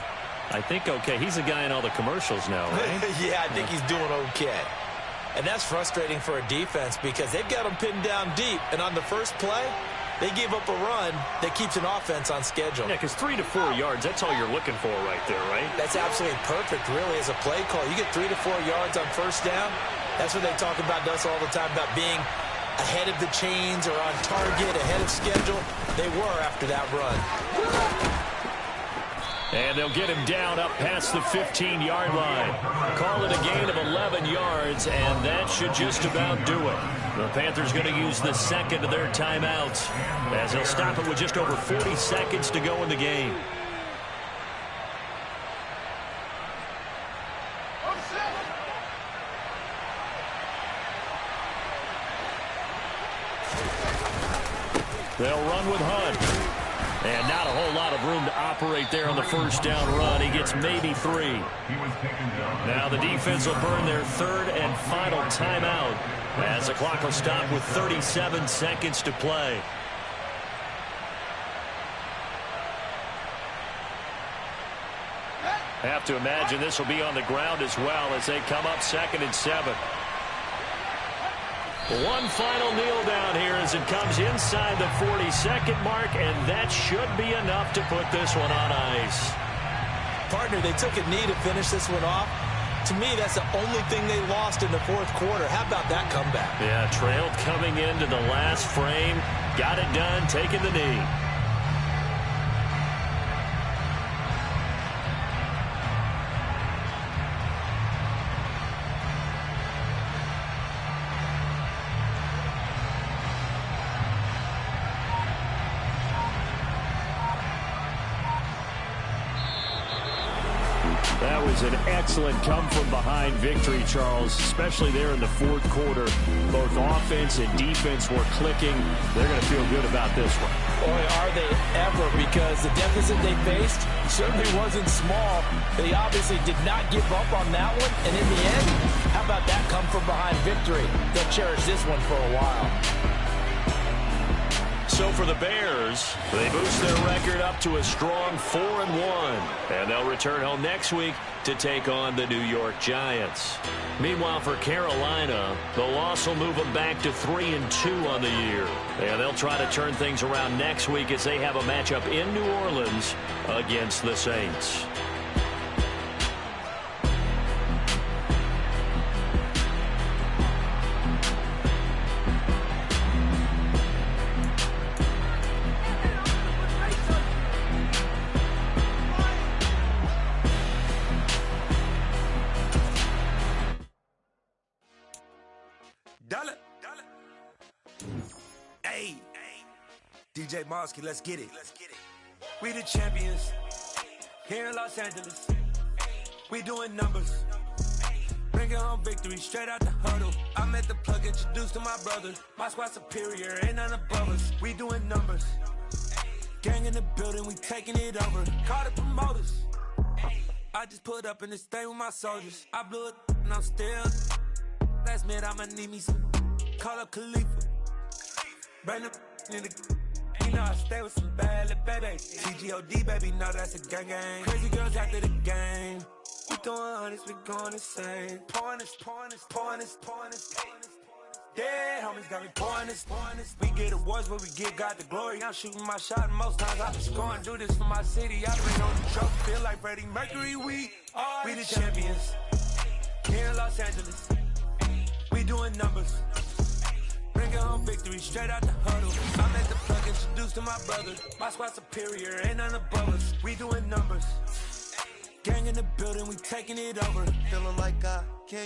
I think okay. He's a guy in all the commercials now, right? Yeah, I think he's doing okay. And that's frustrating for a defense because they've got him pinned down deep. And on the first play, they gave up a run that keeps an offense on schedule. Yeah, because 3 to 4 yards, that's all you're looking for right there, right? That's absolutely perfect, really, as a play call. You get 3 to 4 yards on first down. That's what they talk about to us all the time, about being ahead of the chains or on target, ahead of schedule. They were after that run. And they'll get him down up past the 15-yard line. Call it a gain of 11 yards, and that should just about do it. The Panthers going to use the second of their timeouts as they'll stop it with just over 40 seconds to go in the game. They'll run with Hunt. And not a whole lot of room to operate there on the first down run. He gets maybe 3. Now the defense will burn their third and final timeout as the clock will stop with 37 seconds to play. Have to imagine this will be on the ground as well as they come up 2nd and 7. One final kneel down here as it comes inside the 40-second mark, and that should be enough to put this one on ice. Partner, they took a knee to finish this one off. To me, that's the only thing they lost in the fourth quarter. How about that comeback? Yeah, trailed coming into the last frame. Got it done, taking the knee. That was an excellent come-from-behind victory, Charles, especially there in the fourth quarter. Both offense and defense were clicking. They're going to feel good about this one. Boy, are they ever, because the deficit they faced certainly wasn't small. They obviously did not give up on that one, and in the end, how about that come-from-behind victory? They'll cherish this one for a while. So for the Bears, they boost their record up to a strong 4-1. And they'll return home next week to take on the New York Giants. Meanwhile, for Carolina, the loss will move them back to 3-2 on the year. And they'll try to turn things around next week as they have a matchup in New Orleans against the Saints. DJ Mosky, let's get it. We the champions here in Los Angeles. We doing numbers. Bringing home victory straight out the huddle. I met the plug, introduced to my brother. My squad superior, ain't none above us. We doing numbers. Gang in the building, we taking it over. Call the promoters. I just put up in this thing with my soldiers. I blew it and I'm still. Last minute I'ma need me some. Call up Khalifa. Bring up in the. You know I stay with some bad little baby. CGOD, baby, know that's a gang gang. Crazy girls after the game. We throwing hundreds, we going insane. Pouring this. Yeah, homies got me pouring this. We get awards, but we give God the glory. I'm shooting my shot, and most times I be scoring. Do this for my city. I bring on the trophy, feel like Freddie Mercury. We the champions here in Los Angeles. We doing numbers. Bringing home victory straight out the huddle. I'm at the plug, introduced to my brother. My squad superior, ain't none above us. We doing numbers. Gang in the building, we taking it over. Feeling like I can't